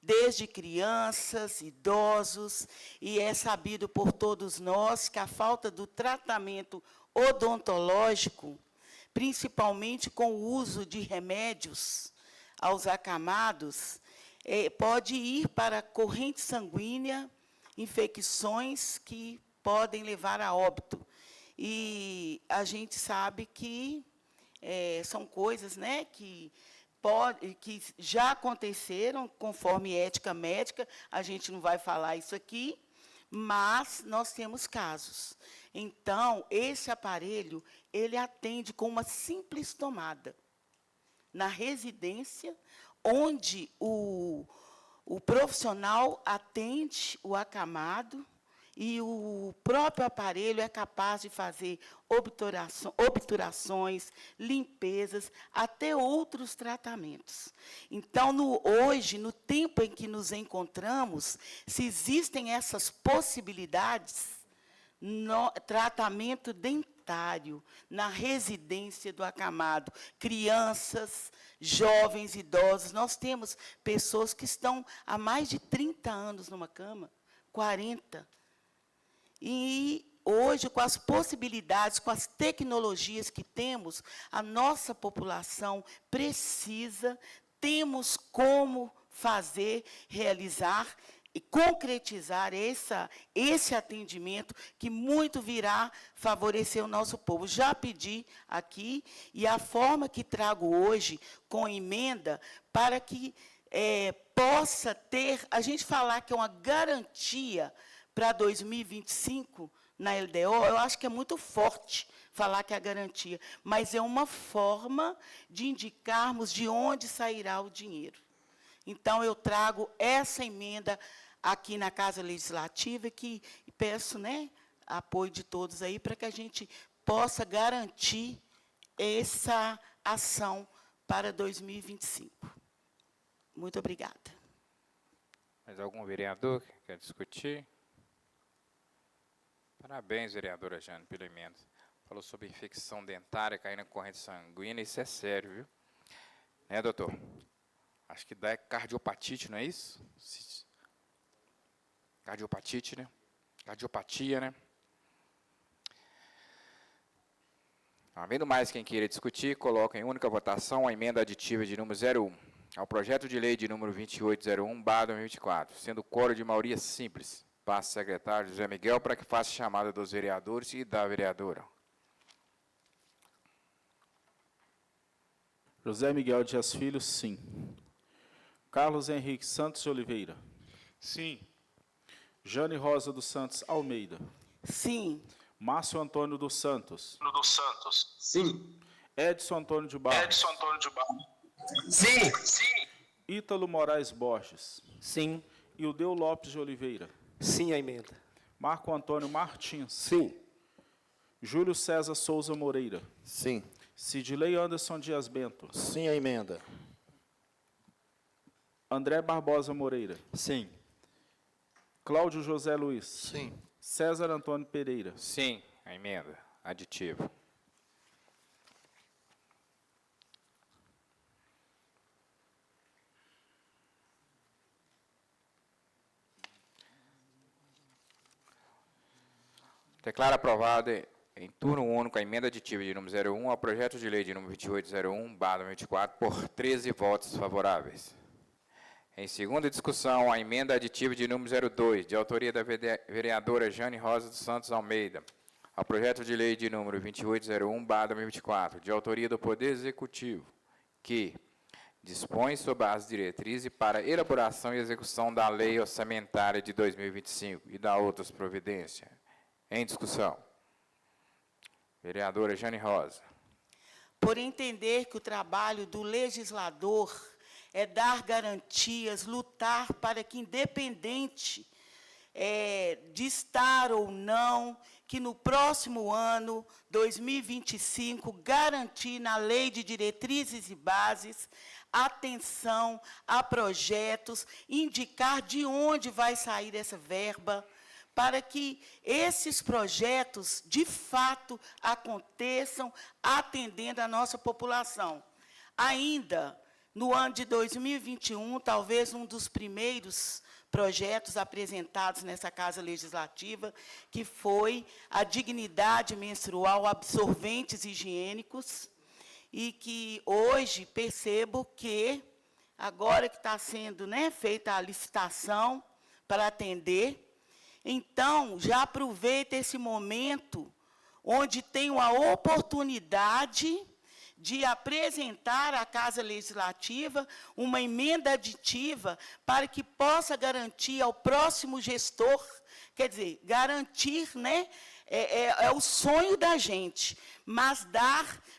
desde crianças, idosos, e é sabido por todos nós que a falta do tratamento odontológico, principalmente com o uso de remédios aos acamados, pode ir para a corrente sanguínea, infecções que podem levar a óbito. E a gente sabe que são coisas, né, que já aconteceram, conforme ética médica, a gente não vai falar isso aqui, mas nós temos casos. Então, esse aparelho, ele atende com uma simples tomada, na residência, onde o profissional atende o acamado, e o próprio aparelho é capaz de fazer obturações, limpezas, até outros tratamentos. Então, hoje, no tempo em que nos encontramos, se existem essas possibilidades, tratamento dentário, na residência do acamado, crianças, jovens, idosos, nós temos pessoas que estão há mais de 30 anos numa cama, 40. E hoje, com as possibilidades, com as tecnologias que temos, a nossa população precisa, temos como fazer, realizar e concretizar esse atendimento que muito virá favorecer o nosso povo. Já pedi aqui, e a forma que trago hoje, com emenda, para que possa ter, a gente falar que é uma garantia para 2025, na LDO, eu acho que é muito forte falar que é a garantia, mas é uma forma de indicarmos de onde sairá o dinheiro. Então, eu trago essa emenda aqui na Casa Legislativa e peço, né, apoio de todos aí para que a gente possa garantir essa ação para 2025. Muito obrigada. Mais algum vereador que quer discutir? Parabéns, vereadora Jane, pela emenda. Falou sobre infecção dentária, cair na corrente sanguínea, isso é sério, viu? Né, doutor? Acho que dá cardiopatite, não é isso? Cardiopatite, né? Cardiopatia, né? Havendo mais quem queira discutir, coloca em única votação a emenda aditiva de número 01 ao projeto de lei de número 2801/2024, sendo o quórum de maioria simples. Passo ao secretário José Miguel para que faça chamada dos vereadores e da vereadora. José Miguel Dias Filho, sim. Carlos Henrique Santos de Oliveira. Sim. Jane Rosa dos Santos Almeida. Sim. Márcio Antônio dos Santos. Sim. Edson Antônio de Barros. Sim. Ítalo Moraes Borges. Sim. Ildeu Lopes de Oliveira. Sim a emenda. Marco Antônio Martins. Sim. Júlio César Souza Moreira. Sim. Sidley Anderson Dias Bento. Sim a emenda. André Barbosa Moreira. Sim. Cláudio José Luiz. Sim. César Antônio Pereira. Sim, a emenda aditiva. Declaro aprovada em turno único a emenda aditiva de número 01 ao projeto de lei de número 2801/24 por 13 votos favoráveis. Em segunda discussão, a emenda aditiva de número 02, de autoria da vereadora Jane Rosa dos Santos Almeida, ao projeto de lei de número 2801/2024, de autoria do Poder Executivo, que dispõe sobre as diretrizes para elaboração e execução da Lei Orçamentária de 2025 e da outras providências. Em discussão. Vereadora Jane Rosa. Por entender que o trabalho do legislador é dar garantias, lutar para que, independente de estar ou não, que no próximo ano, 2025, garantir na Lei de Diretrizes e Bases atenção a projetos, indicar de onde vai sair essa verba, para que esses projetos, de fato, aconteçam atendendo a nossa população. Ainda, no ano de 2021, talvez um dos primeiros projetos apresentados nessa Casa Legislativa, que foi a dignidade menstrual, absorventes higiênicos, e que hoje percebo que, agora que está sendo, né, feita a licitação para atender, então, já aproveita esse momento onde tenho a oportunidade de apresentar à Casa Legislativa uma emenda aditiva para que possa garantir ao próximo gestor, quer dizer, garantir, né, é o sonho da gente, mas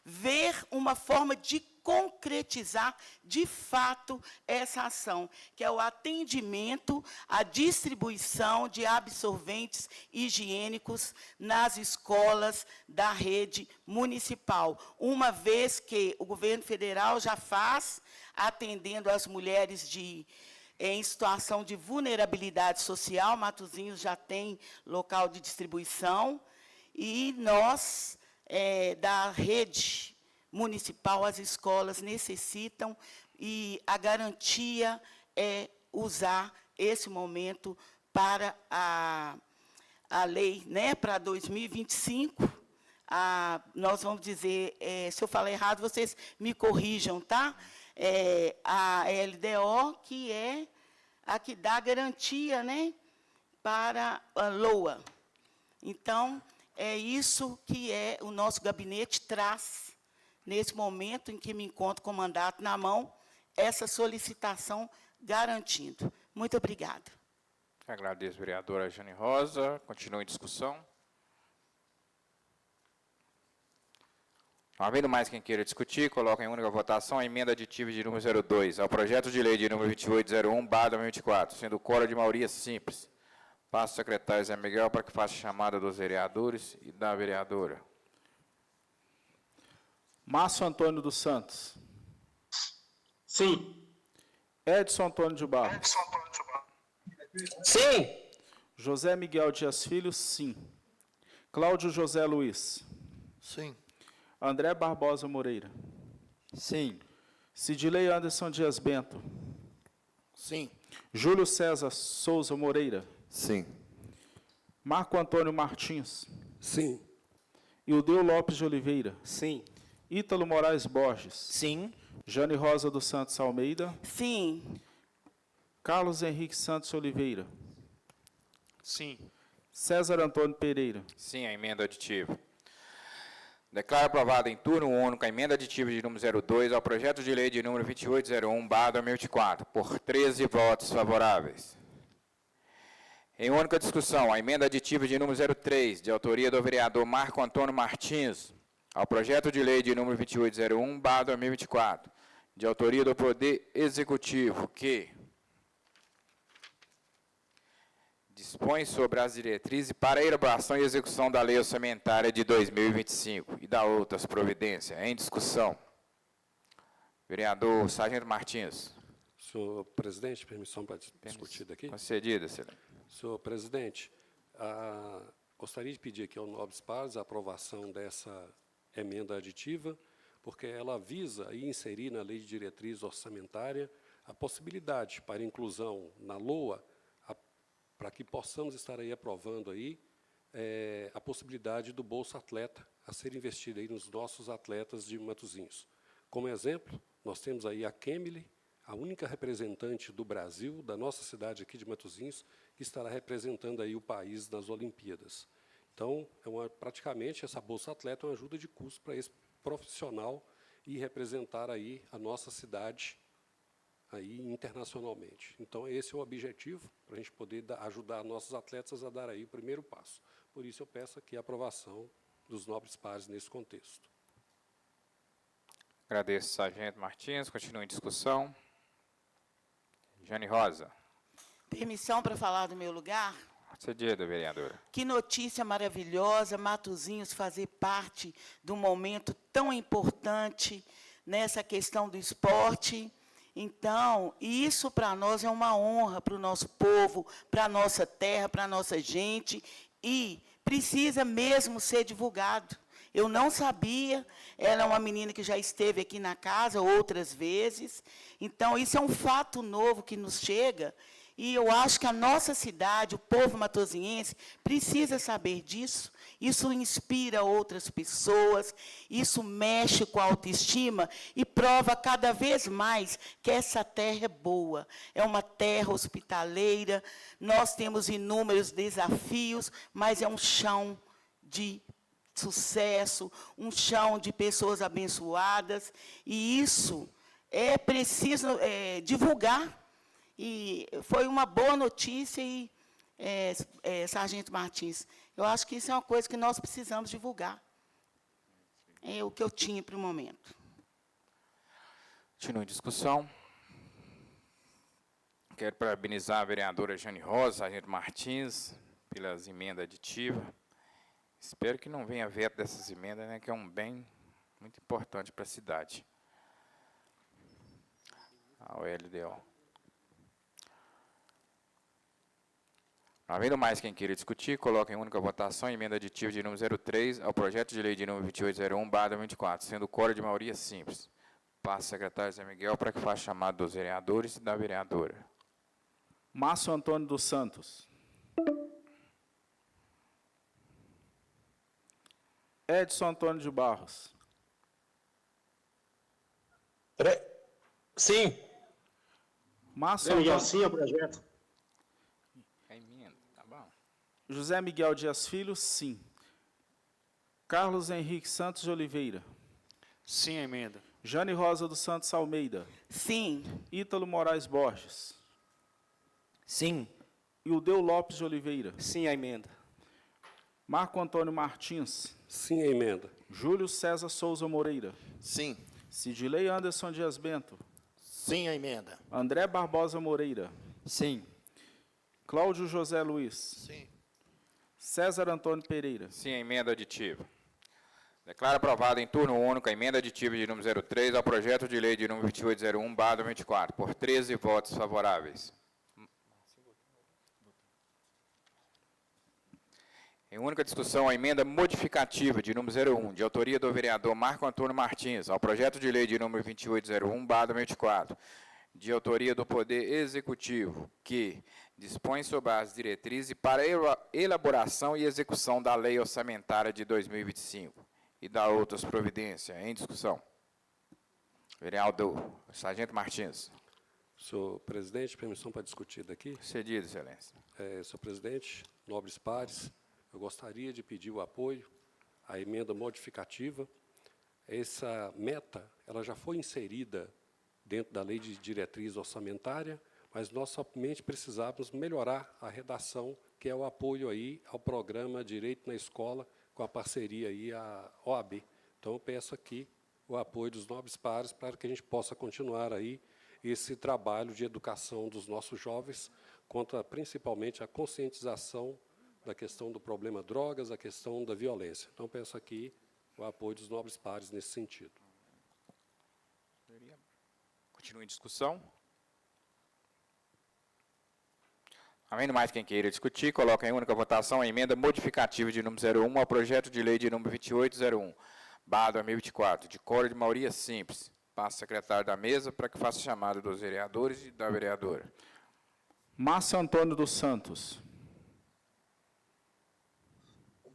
ver uma forma de concretizar, de fato, essa ação, que é o atendimento à distribuição de absorventes higiênicos nas escolas da rede municipal, uma vez que o governo federal já faz, atendendo as mulheres em situação de vulnerabilidade social. Matozinhos já tem local de distribuição, e nós, da rede municipal, as escolas necessitam, e a garantia é usar esse momento para a lei, né, para 2025. Nós vamos dizer, se eu falar errado, vocês me corrijam, tá? A LDO, que é a que dá garantia, né, para a LOA. Então, é isso que o nosso gabinete traz, nesse momento em que me encontro com o mandato na mão, essa solicitação garantindo. Muito obrigada. Agradeço, vereadora Jane Rosa. Continua em discussão. Não havendo mais quem queira discutir, coloco em única votação a emenda aditiva de número 02 ao projeto de lei de número 2801/2024, sendo o quórum de maioria simples. Passo ao secretário Zé Miguel para que faça a chamada dos vereadores e da vereadora. Márcio Antônio dos Santos. Sim. Edson Antônio de Barros. Sim. José Miguel Dias Filho, sim. Cláudio José Luiz. Sim. André Barbosa Moreira. Sim. Sidilei Anderson Dias Bento. Sim. Júlio César Souza Moreira. Sim. Marco Antônio Martins. Sim. Ildeu Lopes de Oliveira. Sim. Ítalo Moraes Borges. Sim. Jane Rosa dos Santos Almeida. Sim. Carlos Henrique Santos Oliveira. Sim. César Antônio Pereira. Sim, a emenda aditiva. Declaro aprovada em turno único a emenda aditiva de número 02 ao projeto de lei de número 2801/2024, por 13 votos favoráveis. Em única discussão, a emenda aditiva de número 03, de autoria do vereador Marco Antônio Martins, ao projeto de lei de número 2801/2024, de autoria do Poder Executivo, que dispõe sobre as diretrizes para a elaboração e execução da Lei Orçamentária de 2025 e da outras providências. Em discussão. Vereador Sargento Martins. Senhor presidente, permissão para discutir daqui? Concedida, excelente. Senhor presidente, gostaria de pedir aqui ao Nobres Pares a aprovação dessa emenda aditiva, porque ela visa inserir na Lei de Diretriz Orçamentária a possibilidade para inclusão na LOA, para que possamos estar aí aprovando aí a possibilidade do Bolsa Atleta a ser investido aí nos nossos atletas de Matozinhos. Como exemplo, nós temos aí a Kemily, a única representante do Brasil, da nossa cidade aqui de Matozinhos, que estará representando aí o país nas Olimpíadas. Então, praticamente, essa Bolsa Atleta é uma ajuda de custo para esse profissional e representar aí a nossa cidade aí internacionalmente. Então, esse é o objetivo, para a gente poder ajudar nossos atletas a dar aí o primeiro passo. Por isso, eu peço aqui a aprovação dos nobres pares nesse contexto. Agradeço, Sargento Martins. Continua em discussão. Jane Rosa. Permissão para falar do meu lugar? Concedido, vereadora. Que notícia maravilhosa, Matozinhos fazer parte de um momento tão importante nessa questão do esporte. Então, isso para nós é uma honra para o nosso povo, para a nossa terra, para a nossa gente, e precisa mesmo ser divulgado. Eu não sabia, ela é uma menina que já esteve aqui na casa outras vezes, então isso é um fato novo que nos chega, e eu acho que a nossa cidade, o povo matosinhense, precisa saber disso. Isso inspira outras pessoas, isso mexe com a autoestima e prova cada vez mais que essa terra é boa. É uma terra hospitaleira, nós temos inúmeros desafios, mas é um chão de sucesso, um chão de pessoas abençoadas, e isso é preciso divulgar. E foi uma boa notícia, e, Sargento Martins, eu acho que isso é uma coisa que nós precisamos divulgar. É o que eu tinha para o momento. Continua em discussão. Quero parabenizar a vereadora Jane Rosa, Sargento Martins, pelas emendas aditivas. Espero que não venha veto dessas emendas, né, que é um bem muito importante para a cidade. A LDO. Não havendo mais quem queira discutir, coloca em única votação a emenda aditiva de número 03 ao projeto de lei de número 2801/24, sendo o quórum de maioria simples. Passa ao secretário Zé Miguel para que faça chamado dos vereadores e da vereadora. Márcio Antônio dos Santos. Edson Antônio de Barros. Sim. Márcio Miguel, Antônio... sim ao projeto. A emenda, tá bom. José Miguel Dias Filho, sim. Carlos Henrique Santos de Oliveira. Sim à emenda. Jane Rosa dos Santos Almeida. Sim. Ítalo Moraes Borges. Sim. Ildeu Lopes de Oliveira. Sim à emenda. Marco Antônio Martins. Sim à emenda. Júlio César Souza Moreira. Sim. Sidilei Anderson Dias Bento. Sim à emenda. André Barbosa Moreira. Sim. Cláudio José Luiz. Sim. César Antônio Pereira. Sim, a emenda aditiva. Declaro aprovada em turno único a emenda aditiva de número 03 ao projeto de lei de número 2801/24, por 13 votos favoráveis. Em única discussão, a emenda modificativa de número 01, de autoria do vereador Marco Antônio Martins, ao projeto de lei de número 2801/24, de autoria do Poder Executivo, que dispõe sobre as diretrizes para elaboração e execução da Lei Orçamentária de 2025 e da outras providências. Em discussão. Vereador Sargento Martins. Senhor presidente, permissão para discutir daqui? Cedido, excelência. Senhor presidente, nobres pares, eu gostaria de pedir o apoio à emenda modificativa. Essa meta, ela já foi inserida dentro da lei de diretriz orçamentária, mas nós somente precisávamos melhorar a redação, que é o apoio aí ao programa Direito na Escola, com a parceria aí à OAB. Então, eu peço aqui o apoio dos nobres pares para que a gente possa continuar aí esse trabalho de educação dos nossos jovens, quanto principalmente a conscientização da questão do problema drogas, a questão da violência. Então, peço aqui o apoio dos nobres pares nesse sentido. Continua em discussão. Havendo mais quem queira discutir, coloca em única votação a emenda modificativa de número 01 ao projeto de lei de número 2801/2024, de quórum de maioria simples. Passa ao secretário da mesa para que faça chamada dos vereadores e da vereadora. Márcio Antônio dos Santos.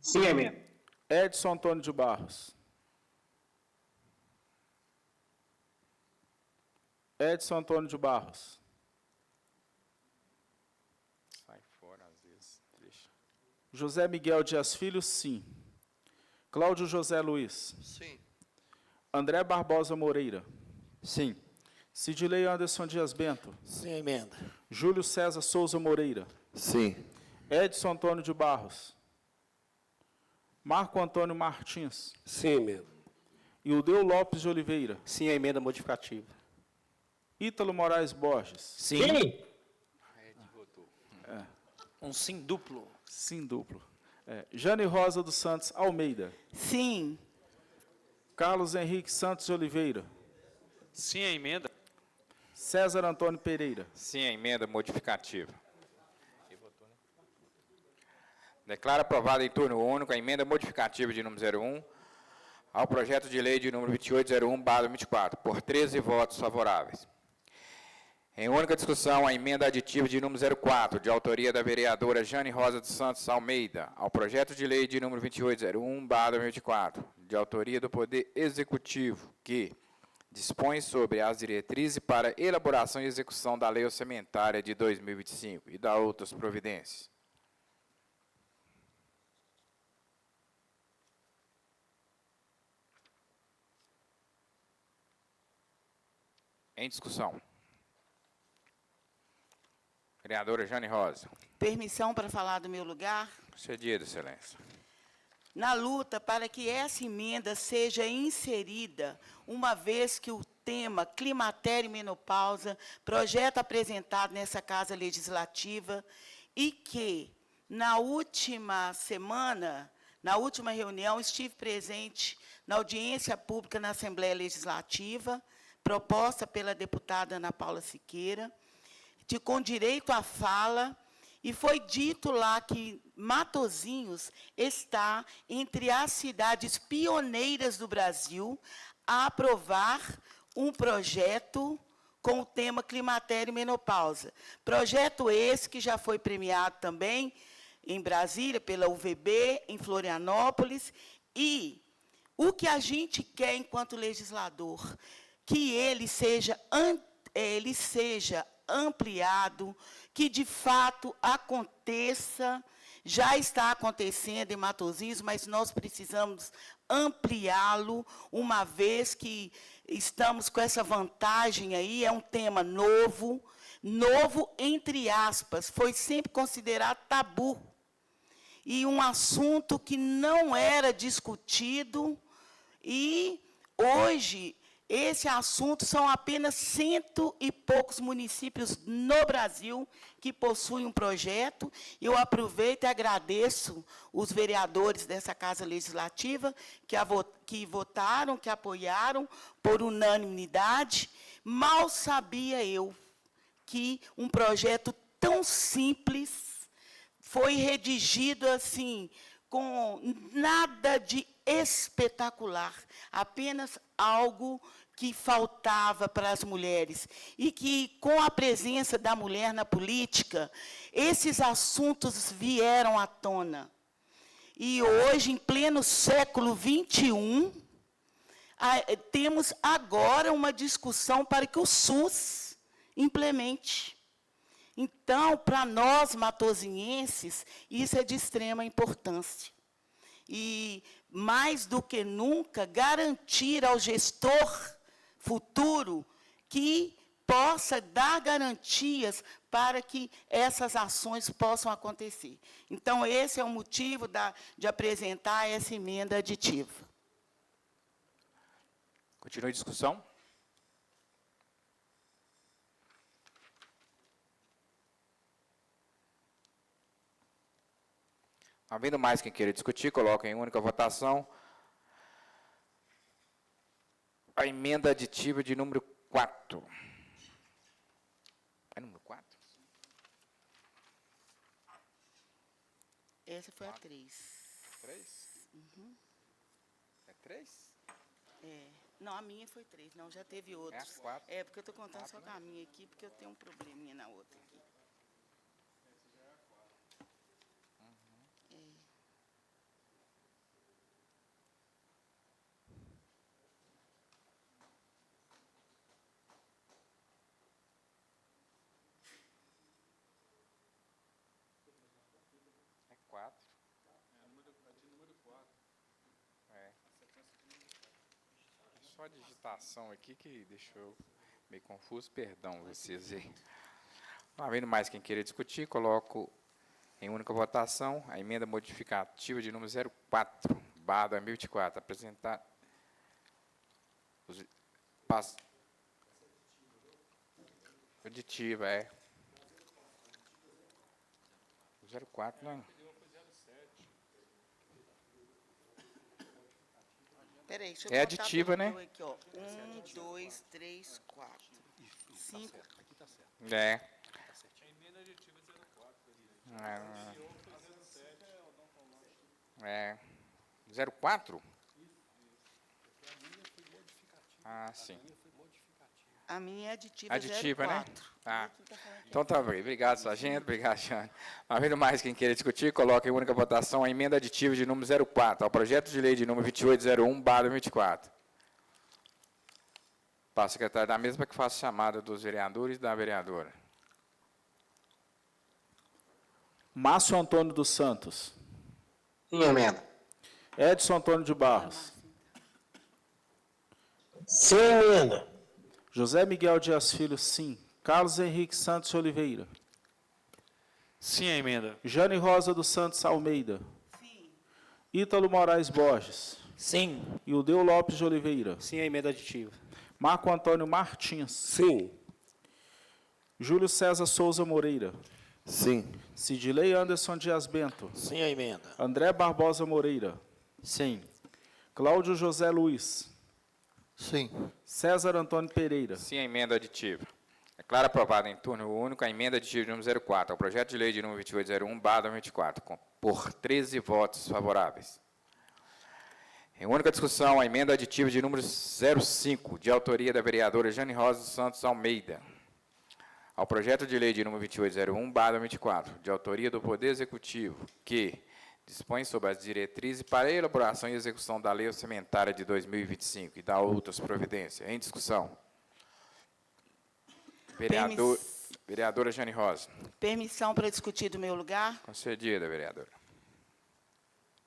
Sim à emenda. Edson Antônio de Barros. Edson Antônio de Barros. Sai fora, às vezes. Deixa. José Miguel Dias Filho, sim. Cláudio José Luiz. Sim. André Barbosa Moreira. Sim. Sidilei Anderson Dias Bento. Sim à emenda. Júlio César Souza Moreira. Sim. Edson Antônio de Barros. Marco Antônio Martins. Sim à emenda. Ildeu Lopes de Oliveira. Sim à emenda modificativa. Ítalo Moraes Borges. Sim. Um sim duplo. Sim duplo. Jane Rosa dos Santos Almeida. Sim. Carlos Henrique Santos de Oliveira. Sim à emenda. César Antônio Pereira. Sim à emenda modificativa. Declaro aprovada em turno único a emenda modificativa de número 01 ao projeto de lei de número 2801/24, por 13 votos favoráveis. Em única discussão, a emenda aditiva de número 04, de autoria da vereadora Jane Rosa dos Santos Almeida, ao projeto de lei de número 2801/24, de autoria do Poder Executivo, que dispõe sobre as diretrizes para elaboração e execução da Lei Orçamentária de 2025 e da outras providências. Em discussão. Vereadora Jane Rosa. Permissão para falar do meu lugar? Concedido, excelência. Na luta para que essa emenda seja inserida, uma vez que o tema climatério e menopausa, projeto apresentado nessa Casa Legislativa, e que, na última semana, na última reunião, estive presente na audiência pública na Assembleia Legislativa, proposta pela deputada Ana Paula Siqueira, com direito à fala, e foi dito lá que Matozinhos está entre as cidades pioneiras do Brasil a aprovar um projeto com o tema climatério e menopausa. Projeto esse que já foi premiado também em Brasília, pela UVB, em Florianópolis, e o que a gente quer enquanto legislador, que ele seja ampliado, que de fato aconteça, já está acontecendo em Matozinhos, mas nós precisamos ampliá-lo, uma vez que estamos com essa vantagem aí, é um tema novo entre aspas, foi sempre considerado tabu, e um assunto que não era discutido, e hoje esse assunto são apenas 100 e poucos municípios no Brasil que possuem um projeto. Eu aproveito e agradeço os vereadores dessa Casa Legislativa que votaram, que apoiaram por unanimidade. Mal sabia eu que um projeto tão simples foi redigido assim, com nada de espetacular, apenas algo que faltava para as mulheres, e que, com a presença da mulher na política, esses assuntos vieram à tona. E hoje, em pleno século XXI, temos agora uma discussão para que o SUS implemente. Então, para nós, matozinhenses, isso é de extrema importância. E, mais do que nunca, garantir ao gestor futuro que possa dar garantias para que essas ações possam acontecer. Então, esse é o motivo de apresentar essa emenda aditiva. Continua a discussão. Havendo mais quem queira discutir, coloca em única votação a emenda aditiva de número 4. É número 4? Essa foi a 3. 3? Uhum. É 3? É. Não, a minha foi 3. Não, já teve outros. É a 4. É, porque eu estou contando só com a minha aqui, porque eu tenho um probleminha na outra aqui. É 4. De número 4. É. Só a digitação aqui que deixou meio confuso. Perdão, vocês aí. Não havendo mais quem queira discutir, coloco em única votação a emenda modificativa de número 04/2024. Apresentar aditiva, é. 04, não. Peraí, deixa eu É contar aditiva, pelo né? meu aqui, ó. 1, 2, 3, 4, 5. É. É. 04? Ah, sim. A minha é aditiva, Aditiva, 04. né? Ah. Então tá bem. Obrigado, sargento. Obrigado, Jane. Havendo mais quem queira discutir, coloque em única votação a emenda aditiva de número 04 ao projeto de lei de número 2801/24. Para a secretária da mesa para que faça chamada dos vereadores e da vereadora. Márcio Antônio dos Santos. Sim, emenda. Edson Antônio de Barros. Sim, emenda. José Miguel Dias Filho, sim. Carlos Henrique Santos Oliveira. Sim a emenda. Jane Rosa dos Santos Almeida. Sim. Ítalo Moraes Borges. Sim. Ildeu Lopes de Oliveira. Sim a emenda aditiva. Marco Antônio Martins. Sim. Júlio César Souza Moreira. Sim. Sidilei Anderson Dias Bento. Sim a emenda. André Barbosa Moreira. Sim. Cláudio José Luiz. Sim. César Antônio Pereira. Sim, a emenda aditiva. Declaro aprovada em turno único a emenda aditiva de número 04 ao projeto de lei de número 2801/24, por 13 votos favoráveis. Em única discussão, a emenda aditiva de número 05, de autoria da vereadora Jane Rosa dos Santos Almeida, ao projeto de lei de número 2801/24, de autoria do Poder Executivo, que dispõe sobre as diretrizes para a elaboração e execução da Lei Orçamentária de 2025 e da outras providências. Em discussão. Vereadora Jane Rosa. Permissão para discutir do meu lugar? Concedida, vereadora.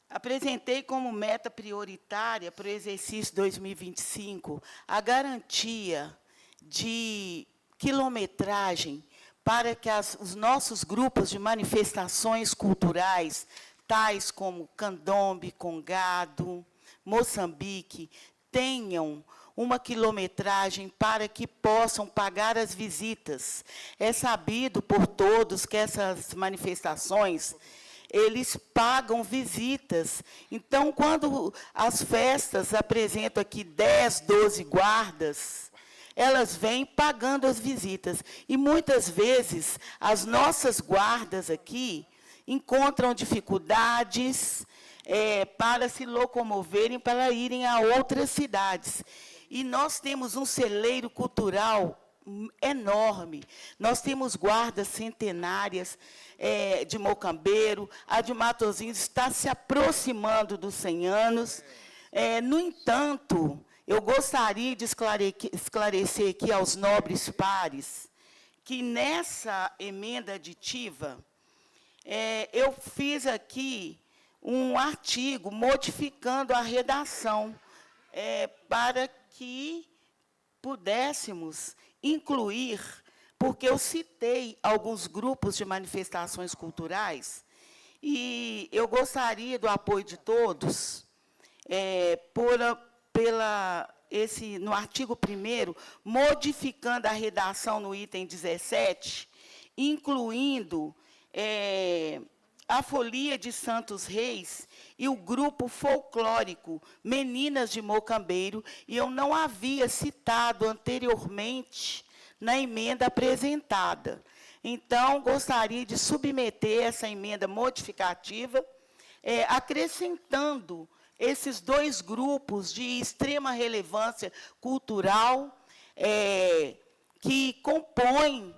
Apresentei como meta prioritária para o exercício 2025 a garantia de quilometragem para que os nossos grupos de manifestações culturais, tais como Candombe, Congado, Moçambique, tenham uma quilometragem para que possam pagar as visitas. É sabido por todos que essas manifestações, eles pagam visitas. Então, quando as festas apresentam aqui 10, 12 guardas, elas vêm pagando as visitas. E, muitas vezes, as nossas guardas aqui encontram dificuldades para se locomoverem, para irem a outras cidades. E nós temos um celeiro cultural enorme. Nós temos guardas centenárias de Mocambeiro, a de Matosinhos está se aproximando dos 100 anos. No entanto, eu gostaria de esclarecer aqui aos nobres pares que nessa emenda aditiva, eu fiz aqui um artigo modificando a redação para que pudéssemos incluir, porque eu citei alguns grupos de manifestações culturais, e eu gostaria do apoio de todos, no artigo 1º, modificando a redação no item 17, incluindo a Folia de Santos Reis e o grupo folclórico Meninas de Mocambeiro, e eu não havia citado anteriormente na emenda apresentada. Então, gostaria de submeter essa emenda modificativa, acrescentando esses dois grupos de extrema relevância cultural que compõem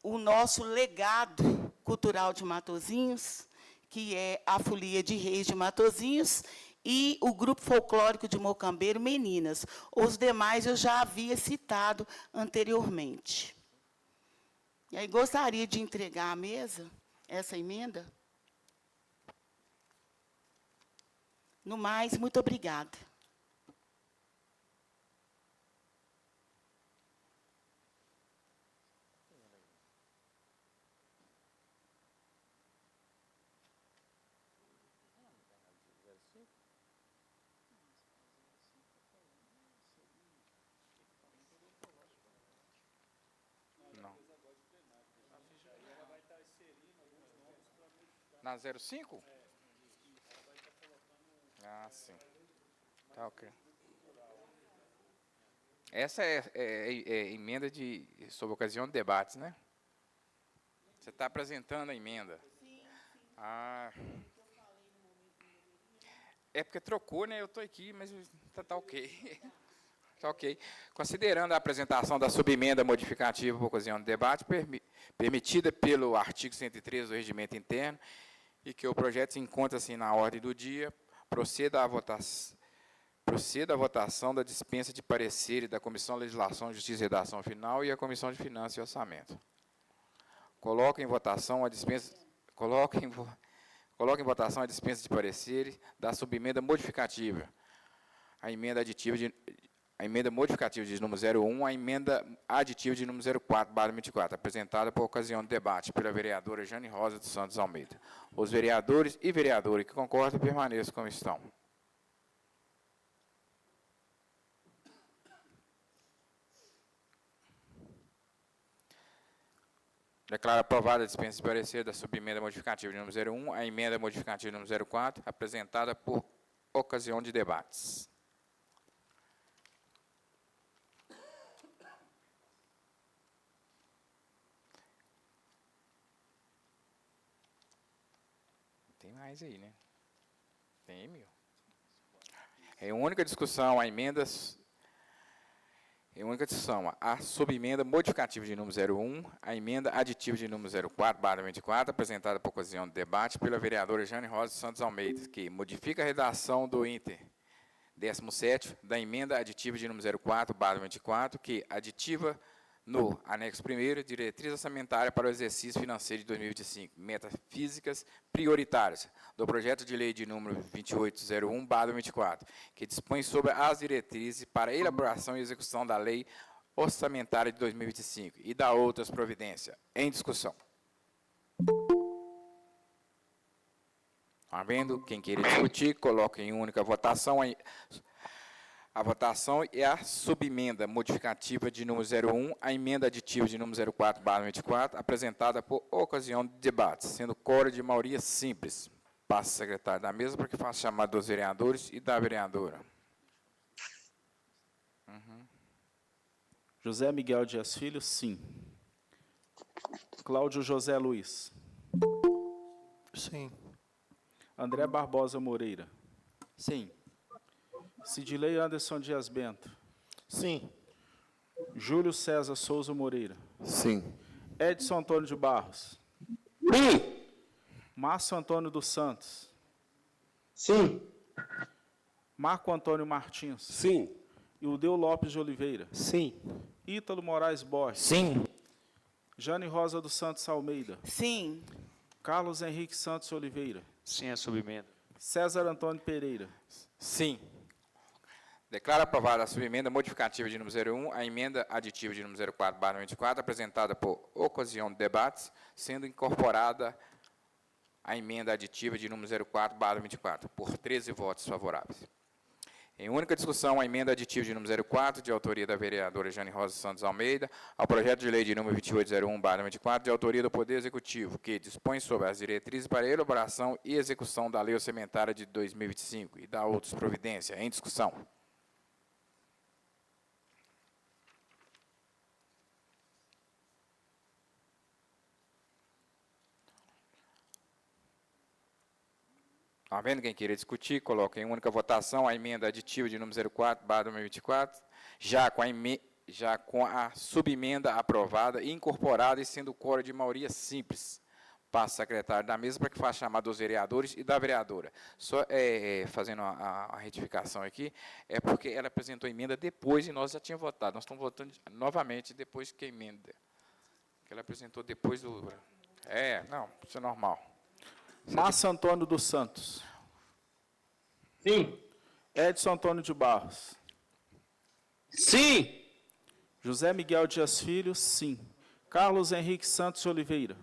o nosso legado cultural de Matosinhos, que é a Folia de Reis de Matosinhos e o grupo folclórico de Mocambeiro Meninas. Os demais eu já havia citado anteriormente. E aí gostaria de entregar à mesa essa emenda. No mais, muito obrigada. Na 05? Ah, sim. Tá ok. Essa é emenda sobre ocasião de debates, né? Você está apresentando a emenda? Sim. Ah. É porque trocou, né? Eu estou aqui, mas tá ok. Tá ok. Considerando a apresentação da subemenda modificativa por ocasião de debate, permitida pelo artigo 113 do Regimento Interno, e que o projeto se encontra assim na ordem do dia, proceda a votação da dispensa de pareceres da Comissão de Legislação, Justiça e Redação Final e a Comissão de Finanças e Orçamento. Coloco em votação a dispensa de pareceres da subemenda modificativa, a emenda modificativa de número 01, a emenda aditiva de número 04/24, apresentada por ocasião do debate pela vereadora Jane Rosa dos Santos Almeida. Os vereadores e vereadoras que concordam permaneçam como estão. Declaro aprovada a dispensa de parecer da subemenda modificativa de número 01, a emenda modificativa de número 04, apresentada por ocasião de debates. Tem mais aí, né? Tem, meu. É única discussão, a emendas... Em única discussão, a subemenda modificativa de número 01, a emenda aditiva de número 04/24, apresentada por ocasião de debate pela vereadora Jane Rosa Santos Almeida, que modifica a redação do Inter 17 da emenda aditiva de número 04/24, que aditiva no anexo 1º, diretriz orçamentária para o exercício financeiro de 2025, metas físicas prioritárias, do projeto de lei de número 2801/24, que dispõe sobre as diretrizes para a elaboração e execução da lei orçamentária de 2025 e da outras providências. Em discussão. Havendo quem queira discutir, coloque em única votação a votação é a subemenda modificativa de número 01, a emenda aditiva de número 04/24, apresentada por ocasião de debate, sendo quórum de maioria simples. Passa o secretário da mesa para que faça chamada dos vereadores e da vereadora. José Miguel Dias Filho, sim. Cláudio José Luiz. Sim. André Barbosa Moreira. Sim. Sidilei Anderson Dias Bento. Sim. Júlio César Souza Moreira. Sim. Edson Antônio de Barros. Sim. Márcio Antônio dos Santos. Sim. Marco Antônio Martins. Sim. Ildeu Lopes de Oliveira. Sim. Ítalo Moraes Borges. Sim. Jane Rosa dos Santos Almeida. Sim. Carlos Henrique Santos Oliveira. Sim, a subemenda. César Antônio Pereira. Sim. Declaro aprovada a subemenda modificativa de número 01, a emenda aditiva de número 04/24, apresentada por ocasião de debates, sendo incorporada a emenda aditiva de número 04/24, por 13 votos favoráveis. Em única discussão, a emenda aditiva de número 04, de autoria da vereadora Jane Rosa Santos Almeida, ao projeto de lei de número 2801/24, de autoria do Poder Executivo, que dispõe sobre as diretrizes para a elaboração e execução da lei orçamentária de 2025 e da outras providências. Em discussão. Havendo quem queira discutir, coloque em única votação a emenda aditiva de número 04/2024, já com a subemenda aprovada e incorporada e sendo quórum de maioria simples. Passo ao secretário da mesa para que faça chamada dos vereadores e da vereadora. Só fazendo a retificação aqui, é porque ela apresentou a emenda depois e nós já tínhamos votado. Nós estamos votando novamente depois que a emenda. Que ela apresentou depois do... Não, isso é normal. Márcio Antônio dos Santos. Sim. Edson Antônio de Barros. Sim. José Miguel Dias Filho, sim. Carlos Henrique Santos Oliveira.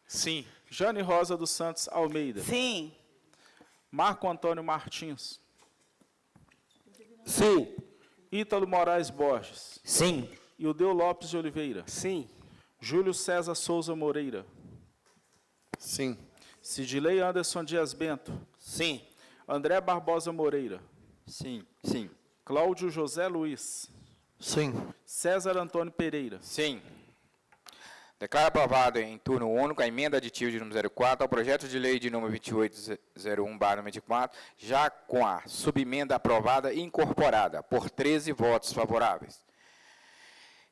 Sim. Jane Rosa dos Santos Almeida. Sim. Marco Antônio Martins. Sim. Ítalo Moraes Borges. Sim. Ildeu Lopes de Oliveira. Sim. Júlio César Souza Moreira. Sim. Sidilei Anderson Dias Bento. Sim. André Barbosa Moreira. Sim. Sim. Cláudio José Luiz. Sim. César Antônio Pereira. Sim. Declaro aprovado em turno único a emenda aditiva de número 04 ao projeto de lei de número 2801/24, já com a subemenda aprovada e incorporada, por 13 votos favoráveis.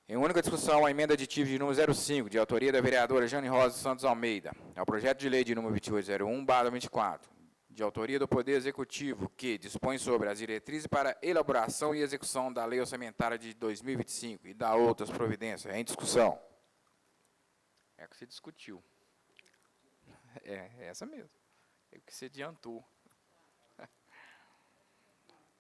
Em única discussão, a emenda aditiva de número 05, de autoria da vereadora Jane Rosa Santos Almeida, ao projeto de lei de número 2801/24, de autoria do Poder Executivo, que dispõe sobre as diretrizes para elaboração e execução da Lei Orçamentária de 2025 e da outras providências. Em discussão. É o que se discutiu. É essa mesmo. É o que se adiantou.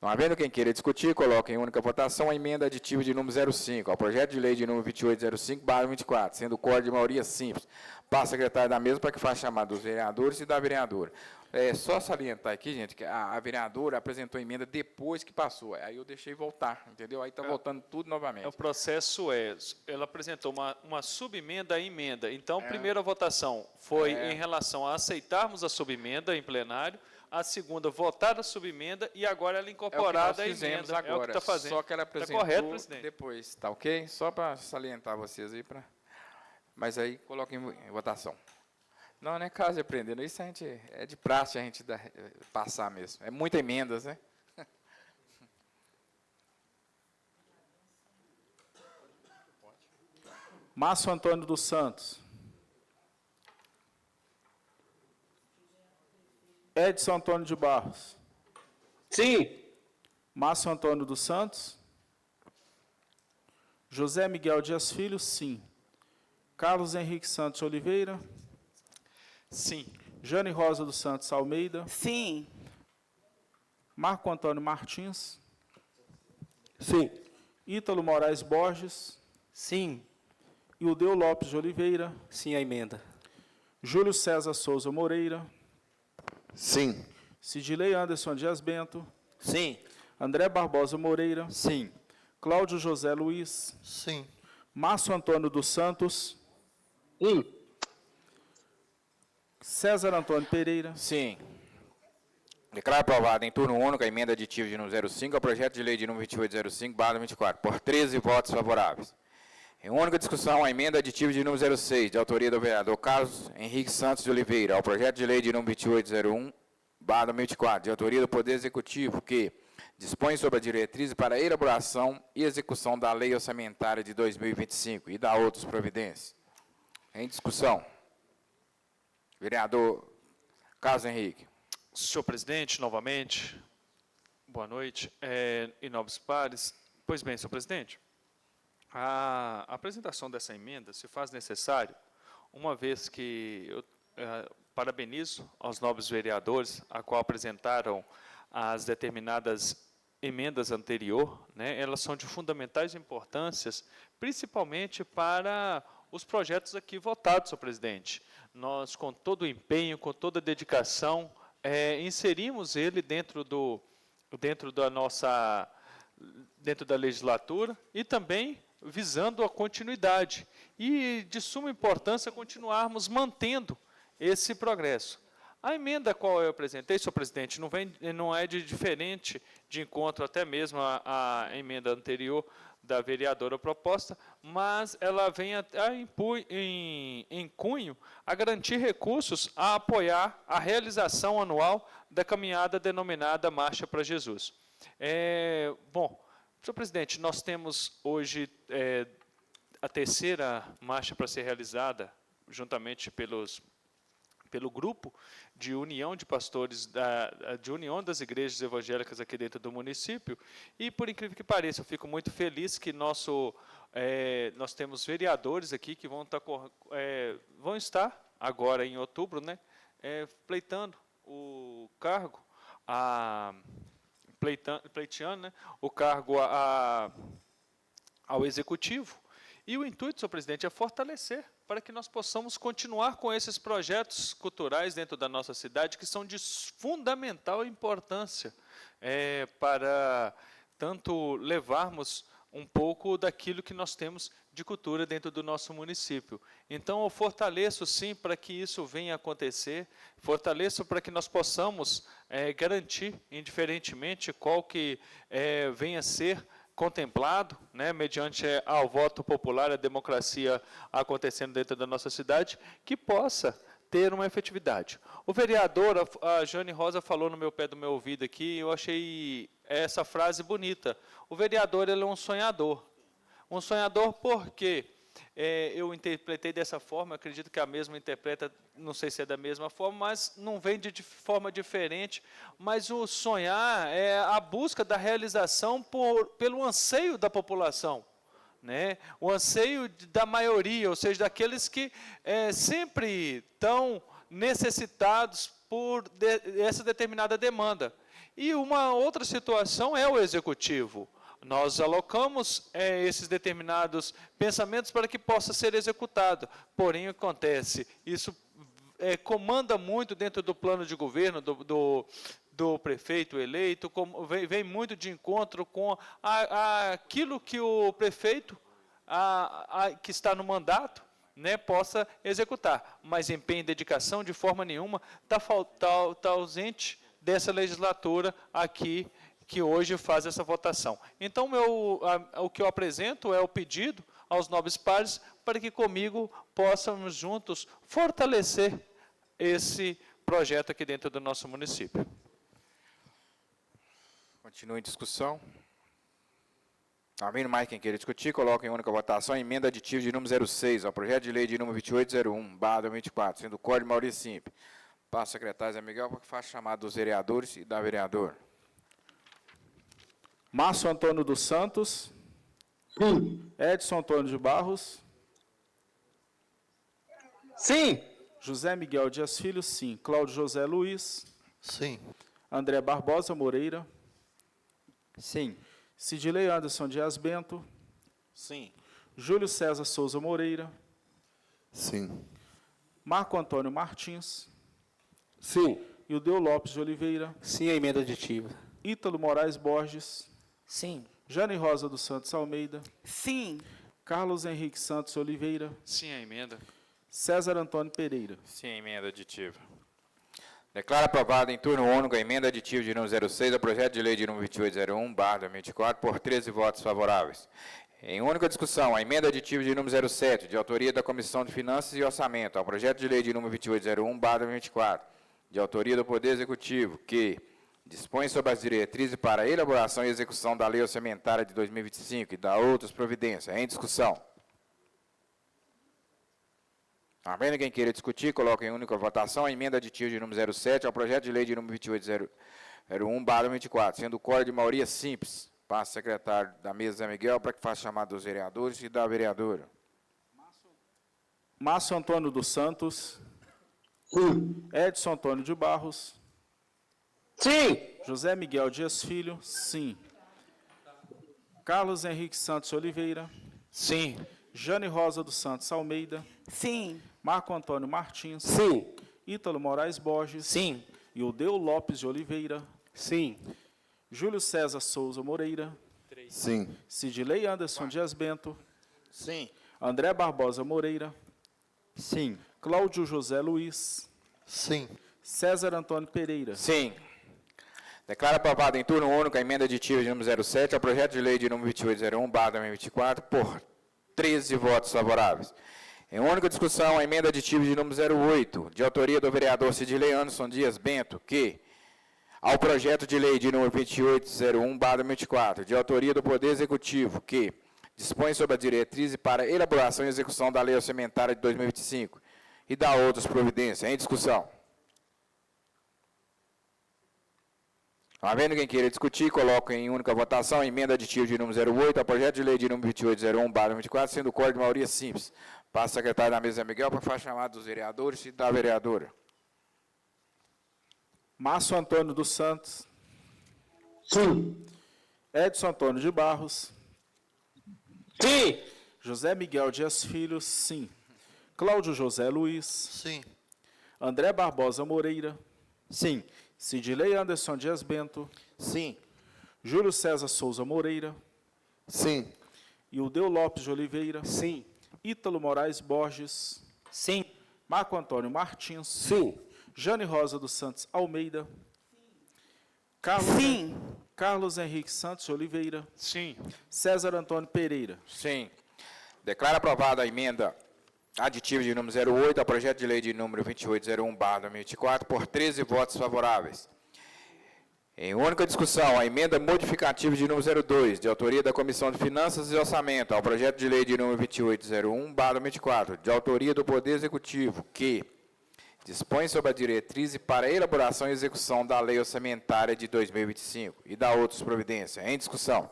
Não havendo quem queira discutir, coloque em única votação a emenda aditiva de número 05, ao projeto de lei de número 2805/24, sendo o código de maioria simples, para a secretária da mesa para que faça chamada dos vereadores e da vereadora. É só salientar aqui, gente, que a vereadora apresentou a emenda depois que passou. Aí eu deixei voltar, entendeu? Aí está voltando tudo novamente. O processo ela apresentou uma subemenda à emenda. Então, a primeira votação foi em relação a aceitarmos a subemenda em plenário, a segunda, votar a subemenda, e agora ela incorporada à emenda. Agora, é o que está fazendo. só que ela apresentou correto, presidente? depois, tá ok? Só para salientar vocês aí, mas aí coloquem em votação. Não é caso de aprender, isso a gente, é de praxe a gente passar mesmo. É muitas emendas, né? Márcio Antônio dos Santos. Edson Antônio de Barros. Sim. Márcio Antônio dos Santos. José Miguel Dias Filho, sim. Carlos Henrique Santos Oliveira. Sim. Jane Rosa dos Santos Almeida. Sim. Marco Antônio Martins. Sim. Ítalo Moraes Borges. Sim. Ildeu Lopes de Oliveira. Sim à emenda. Júlio César Souza Moreira. Sim. Sidilei Anderson Dias Bento. Sim. André Barbosa Moreira. Sim. Cláudio José Luiz. Sim. Márcio Antônio dos Santos. Sim. César Antônio Pereira. Sim. Declaro aprovado em turno único a emenda aditiva de número 05 ao projeto de lei de número 2805/24, por 13 votos favoráveis. Em única discussão, a emenda aditiva de número 06, de autoria do vereador Carlos Henrique Santos de Oliveira, ao projeto de lei de número 2801/24, de autoria do Poder Executivo, que dispõe sobre a diretriz para a elaboração e execução da Lei Orçamentária de 2025 e da outras providências. Em discussão. Vereador Carlos Henrique. Senhor presidente, novamente, boa noite, e nobres pares. Pois bem, senhor presidente, a apresentação dessa emenda se faz necessário, uma vez que eu parabenizo aos nobres vereadores, a qual apresentaram as determinadas emendas anterior, né, elas são de fundamentais importâncias, principalmente para os projetos aqui votados, senhor presidente. Nós, com todo o empenho, com toda a dedicação, inserimos ele dentro da legislatura e também visando a continuidade. E de suma importância continuarmos mantendo esse progresso. A emenda a qual eu apresentei, senhor presidente, não é de diferente de encontro até mesmo a emenda anterior da vereadora proposta, mas ela vem em cunho a garantir recursos a apoiar a realização anual da caminhada denominada Marcha para Jesus. Bom, senhor presidente, nós temos hoje a terceira marcha para ser realizada, juntamente pelo grupo de união de pastores, de união das igrejas evangélicas aqui dentro do município, e, por incrível que pareça, eu fico muito feliz que nós temos vereadores aqui que vão estar agora em outubro, né, pleiteando o cargo, pleiteando, né, o cargo ao executivo. E o intuito, senhor presidente, é fortalecer para que nós possamos continuar com esses projetos culturais dentro da nossa cidade, que são de fundamental importância para tanto levarmos um pouco daquilo que nós temos de cultura dentro do nosso município. Então, eu fortaleço, sim, para que isso venha a acontecer, fortaleço para que nós possamos garantir, indiferentemente qual que venha a ser contemplado, né, mediante ao voto popular, a democracia acontecendo dentro da nossa cidade, que possa ter uma efetividade. O vereador, a Jane Rosa falou no pé do meu ouvido aqui, eu achei essa frase bonita. O vereador, ele é um sonhador. Um sonhador porque eu interpretei dessa forma, acredito que a mesma interpreta, não sei se é da mesma forma, mas não vem de forma diferente. Mas o sonhar é a busca da realização pelo anseio da população, né? O anseio da maioria, ou seja, daqueles que sempre estão necessitados por essa determinada demanda. E uma outra situação é o executivo. Nós alocamos esses determinados pensamentos para que possa ser executado. Porém, acontece, isso comanda muito dentro do plano de governo do prefeito eleito, vem muito de encontro com aquilo que o prefeito, que está no mandato, né, possa executar. Mas empenho e dedicação, de forma nenhuma, está ausente dessa legislatura aqui, que hoje faz essa votação. Então, o que eu apresento é o pedido aos nobres pares para que comigo possamos juntos fortalecer esse projeto aqui dentro do nosso município. Continua em discussão. Havendo mais quem queira discutir, coloca em única votação a emenda aditiva de número 06 ao projeto de lei de número 2801/2024, sendo o código Maurício Simples. Passo ao secretário Zé Miguel para que faça chamada dos vereadores e da vereadora. Márcio Antônio dos Santos. Sim. Edson Antônio de Barros. Sim. José Miguel Dias Filho, sim. Cláudio José Luiz. Sim. André Barbosa Moreira. Sim. Sidilei Anderson Dias Bento. Sim. Júlio César Souza Moreira. Sim. Marco Antônio Martins. Sim. Ildeu Lopes de Oliveira. Sim, a emenda aditiva. Ítalo Moraes Borges. Sim. Jane Rosa dos Santos Almeida. Sim. Carlos Henrique Santos Oliveira. Sim, a emenda. César Antônio Pereira. Sim, emenda aditiva. Declaro aprovada em turno único a emenda aditiva de número 06 ao projeto de lei de número 2801/2024 por 13 votos favoráveis. Em única discussão, a emenda aditiva de número 07, de autoria da Comissão de Finanças e Orçamento, ao projeto de lei de número 2801/2024, de autoria do Poder Executivo, que dispõe sobre as diretrizes para a elaboração e execução da Lei Orçamentária de 2025 e da outras providências. Em discussão. Havendo quem queira discutir, coloca em única votação a emenda aditiva de número 07 ao projeto de lei de número 2801/24, sendo o código de maioria simples. Passo ao secretário da mesa, Zé Miguel, para que faça chamada dos vereadores e da vereadora. Márcio Antônio dos Santos. Sim. Edson Antônio de Barros. Sim. José Miguel Dias Filho, sim. Carlos Henrique Santos Oliveira. Sim. Jane Rosa dos Santos Almeida. Sim. Marco Antônio Martins. Sim. Ítalo Moraes Borges. Sim. Ildeu Lopes de Oliveira. Sim. Júlio César Souza Moreira. Sim. Sidilei Anderson Dias Bento. Sim. André Barbosa Moreira. Sim. Cláudio José Luiz. Sim. César Antônio Pereira. Sim. Declaro aprovada em turno único a emenda aditiva de número 07 ao projeto de lei de número 2801/2024 por 13 votos favoráveis. Em única discussão, a emenda aditiva de número 08, de autoria do vereador Sidilei Anderson Dias Bento, que, ao projeto de lei de número 2801/2024, de autoria do Poder Executivo, que dispõe sobre a diretriz para elaboração e execução da Lei Orçamentária de 2025 e da outras providências. Em discussão. Havendo quem queira discutir, coloco em única votação a emenda aditiva de número 08 ao projeto de lei de número 2801/24, sendo o código de maioria simples. Passo ao secretário da mesa, Zé Miguel, para fazer chamada dos vereadores e da vereadora. Márcio Antônio dos Santos. Sim. Edson Antônio de Barros. Sim. José Miguel Dias Filho, sim. Cláudio José Luiz. Sim. André Barbosa Moreira. Sim. Sidilei Anderson Dias Bento. Sim. Júlio César Souza Moreira. Sim. Ildeu Lopes de Oliveira, Sim. Ítalo Moraes Borges, Sim. Marco Antônio Martins, Sim. Jane Rosa dos Santos Almeida, Sim. Carlos Henrique Santos de Oliveira, Sim. César Antônio Pereira. Sim. Declara aprovada a emenda aditiva de número 08 ao projeto de lei de número 2801/2024 por 13 votos favoráveis. Em única discussão, a emenda modificativa de número 02, de autoria da Comissão de Finanças e Orçamento, ao projeto de lei de número 2801/2024, de autoria do Poder Executivo, que dispõe sobre a diretriz para a elaboração e execução da Lei Orçamentária de 2025 e da outras providências. Em discussão.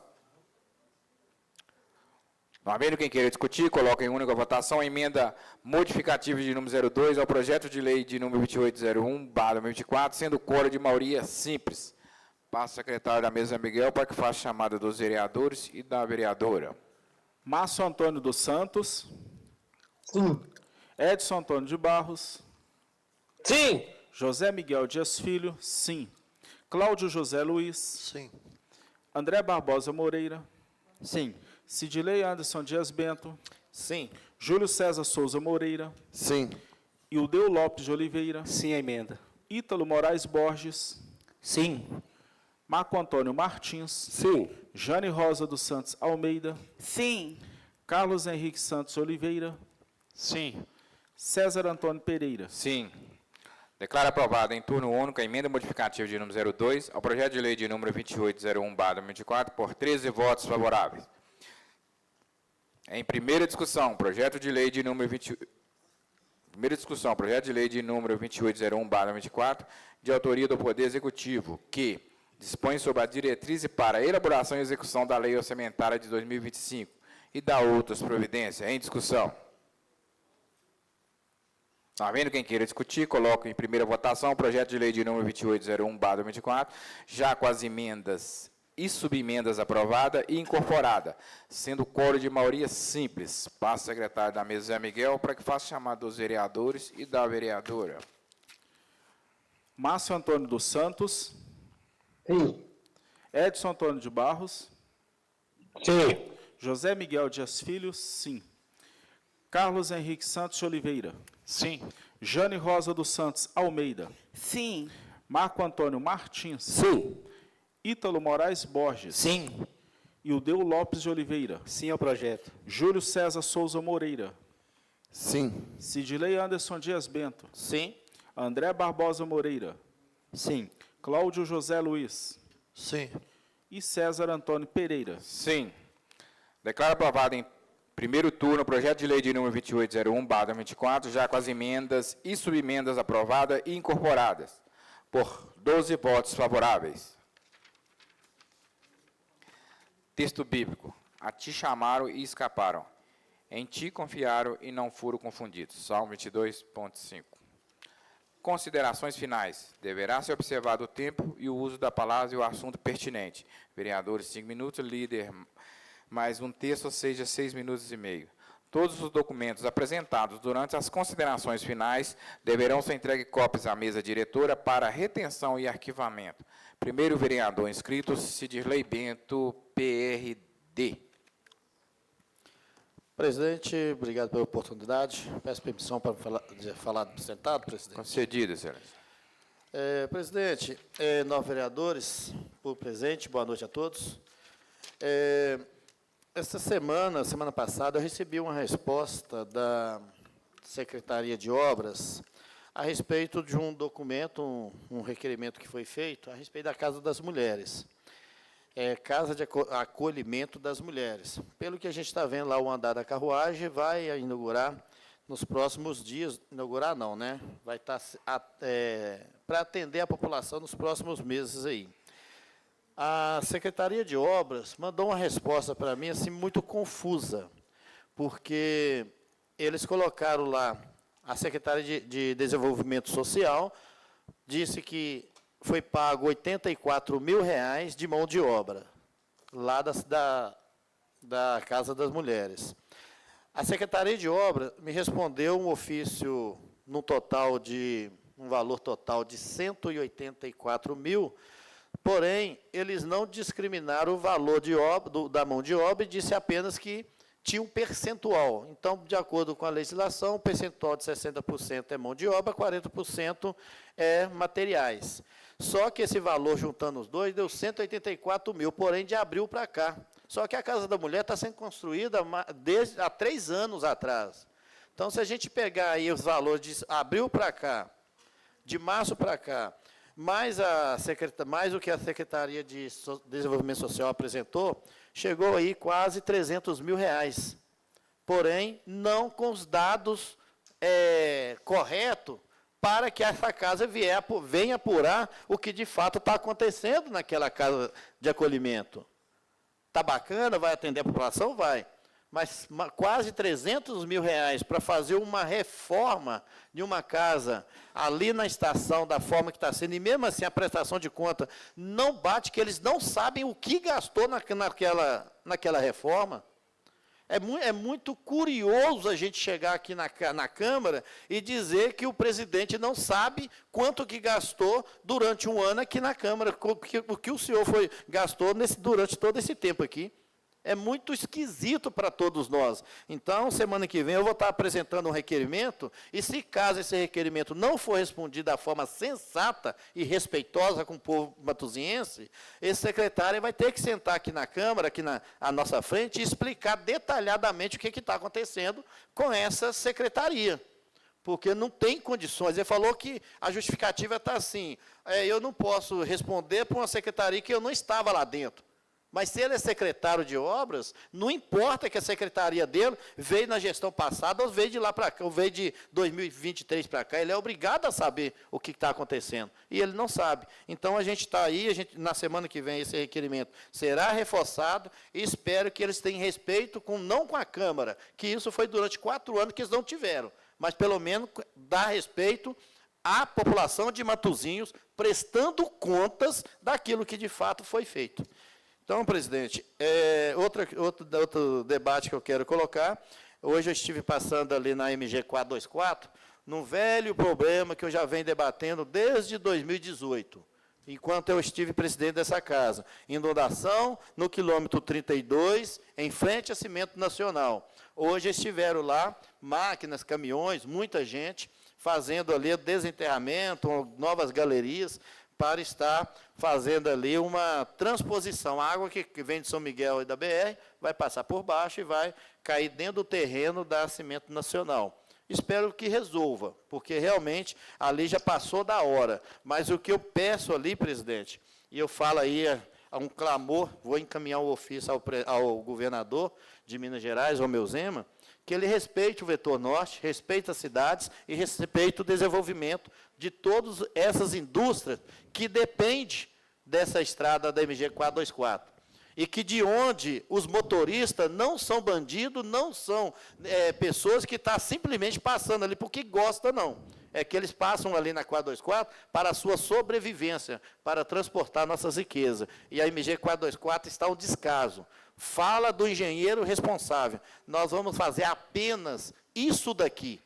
Não havendo quem queira discutir, coloca em única votação a emenda modificativa de número 02 ao projeto de lei de número 2801/2024, sendo quórum de maioria simples. Passo ao secretário da mesa, Miguel, para que faça chamada dos vereadores e da vereadora. Márcio Antônio dos Santos, Sim. Edson Antônio de Barros, Sim. José Miguel Dias Filho, sim. Cláudio José Luiz, Sim. André Barbosa Moreira, Sim. Sidilei Anderson Dias Bento, Sim. Júlio César Souza Moreira, Sim. Ildeu Lopes de Oliveira, Sim a emenda. Ítalo Moraes Borges, Sim. Marco Antônio Martins, Sim. Jane Rosa dos Santos Almeida, Sim. Carlos Henrique Santos Oliveira, Sim. César Antônio Pereira. Sim. Declara aprovada em turno único a emenda modificativa de número 02 ao projeto de lei de número 2801/2024 por 13 votos favoráveis. Em primeira discussão, projeto de lei de número 2801/2024, de autoria do Poder Executivo, que dispõe sobre a diretriz para a elaboração e execução da Lei Orçamentária de 2025 e da outras providências. Em discussão. Não havendo quem queira discutir, coloco em primeira votação o projeto de lei de número 2801/2024, já com as emendas e subemendas aprovada e incorporada, sendo quórum de maioria simples. Passo ao secretário da mesa, Zé Miguel, para que faça chamada dos vereadores e da vereadora. Márcio Antônio dos Santos, Sim. Edson Antônio de Barros, Sim. José Miguel Dias Filho, sim. Carlos Henrique Santos de Oliveira, Sim. Jane Rosa dos Santos Almeida, Sim. Marco Antônio Martins, Sim. Ítalo Moraes Borges, Sim. Ildeu Lopes de Oliveira, Sim ao projeto. Júlio César Souza Moreira, Sim. Sidilei Anderson Dias Bento, Sim. André Barbosa Moreira, Sim. Cláudio José Luiz Sim. e César Antônio Pereira. Sim. Declaro aprovado em primeiro turno o projeto de lei de número 2801/2024, já com as emendas e subemendas aprovadas e incorporadas, por 12 votos favoráveis. Texto bíblico. A ti chamaram e escaparam. Em ti confiaram e não foram confundidos. Salmo 22.5. Considerações finais. Deverá ser observado o tempo e o uso da palavra e o assunto pertinente. Vereadores, 5 minutos. Líder, mais um texto, ou seja, 6 minutos e meio. Todos os documentos apresentados durante as considerações finais deverão ser entregues cópias à mesa diretora para retenção e arquivamento. Primeiro vereador inscrito, Cidirley Bento, PRD. Presidente, obrigado pela oportunidade. Peço permissão para falar sentado, presidente. Concedido, excelência. Presidente, nove vereadores, por presente, boa noite a todos. Esta semana passada, eu recebi uma resposta da Secretaria de Obras a respeito de um documento, um requerimento que foi feito a respeito da Casa das Mulheres. Casa de Acolhimento das Mulheres. Pelo que a gente está vendo lá, o andar da carruagem vai inaugurar nos próximos dias, inaugurar não, né? Vai estar para atender a população nos próximos meses aí. A Secretaria de Obras mandou uma resposta para mim assim muito confusa, porque eles colocaram lá, a Secretaria de Desenvolvimento Social disse que foi pago R$84 mil de mão de obra, lá da Casa das Mulheres. A Secretaria de Obras me respondeu um ofício um valor total de R$184 mil, Porém, eles não discriminaram o valor da mão de obra e disse apenas que tinha um percentual. Então, de acordo com a legislação, o percentual de 60% é mão de obra, 40% é materiais. Só que esse valor, juntando os dois, deu 184 mil, porém, de abril para cá. Só que a Casa da Mulher está sendo construída há 3 anos atrás. Então, se a gente pegar aí os valores de abril para cá, de março para cá, mais o que a Secretaria de Desenvolvimento Social apresentou, chegou aí quase 300 mil reais. Porém, não com os dados corretos para que essa casa venha apurar o que de fato está acontecendo naquela casa de acolhimento. Está bacana, vai atender a população? Vai. Mas quase 300 mil reais para fazer uma reforma de uma casa ali na estação, da forma que está sendo, e mesmo assim a prestação de conta não bate, que eles não sabem o que gastou naquela reforma. É muito curioso a gente chegar aqui na Câmara e dizer que o presidente não sabe quanto que gastou durante um ano aqui na Câmara, o que o senhor gastou durante todo esse tempo aqui. É muito esquisito para todos nós. Então, semana que vem, eu vou estar apresentando um requerimento, e se caso esse requerimento não for respondido da forma sensata e respeitosa com o povo matosinhense, esse secretário vai ter que sentar aqui na Câmara, aqui à nossa frente, e explicar detalhadamente o que está acontecendo com essa secretaria. Porque não tem condições. Ele falou que a justificativa está assim, eu não posso responder para uma secretaria que eu não estava lá dentro. Mas se ele é secretário de obras, não importa que a secretaria dele veio na gestão passada ou veio de lá para cá, ou veio de 2023 para cá, ele é obrigado a saber o que está acontecendo. E ele não sabe. Então, a gente está aí, na semana que vem, esse requerimento será reforçado, e espero que eles tenham respeito, não com a Câmara, que isso foi durante 4 anos que eles não tiveram, mas, pelo menos, dar respeito à população de Matosinhos, prestando contas daquilo que, de fato, foi feito. Então, presidente, outro debate que eu quero colocar, hoje eu estive passando ali na MG 424, num velho problema que eu já venho debatendo desde 2018, enquanto eu estive presidente dessa casa. Inundação no quilômetro 32, em frente a Cimento Nacional. Hoje estiveram lá máquinas, caminhões, muita gente, fazendo ali desenterramento, novas galerias, para estar fazendo ali uma transposição. A água que vem de São Miguel e da BR vai passar por baixo e vai cair dentro do terreno da Cimento Nacional. Espero que resolva, porque realmente ali já passou da hora. Mas o que eu peço ali, presidente, e eu falo aí a um clamor, vou encaminhar o ofício ao governador de Minas Gerais, Romeu Zema, que ele respeite o vetor norte, respeite as cidades e respeite o desenvolvimento de todas essas indústrias que dependem dessa estrada da MG 424. E que de onde os motoristas não são bandidos, não são pessoas que estão simplesmente passando ali porque gostam, não. É que eles passam ali na 424 para a sua sobrevivência, para transportar nossas riquezas. E a MG 424 está um descaso. Fala do engenheiro responsável. Nós vamos fazer apenas isso daqui.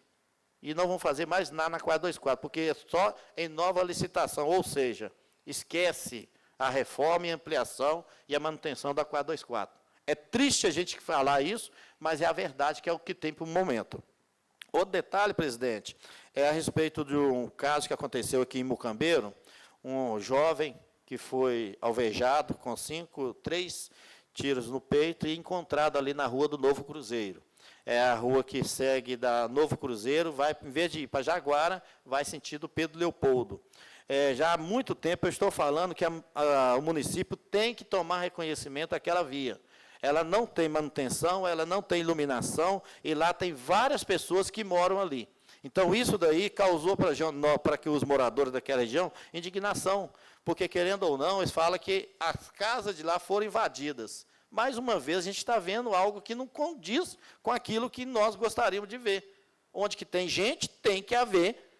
E não vamos fazer mais nada na 424, porque é só em nova licitação. Ou seja, esquece a reforma e ampliação e a manutenção da 424. É triste a gente falar isso, mas é a verdade que é o que tem para o momento. Outro detalhe, presidente, é a respeito de um caso que aconteceu aqui em Mucambeiro, um jovem que foi alvejado com 3 tiros no peito e encontrado ali na rua do Novo Cruzeiro. É a rua que segue da Novo Cruzeiro, em vez de ir para Jaguara, vai sentido Pedro Leopoldo. Já há muito tempo eu estou falando que o município tem que tomar reconhecimento daquela via. Ela não tem manutenção, ela não tem iluminação, e lá tem várias pessoas que moram ali. Então, isso daí causou para que os moradores daquela região indignação, porque, querendo ou não, eles falam que as casas de lá foram invadidas. Mais uma vez, a gente está vendo algo que não condiz com aquilo que nós gostaríamos de ver. Onde que tem gente, tem que haver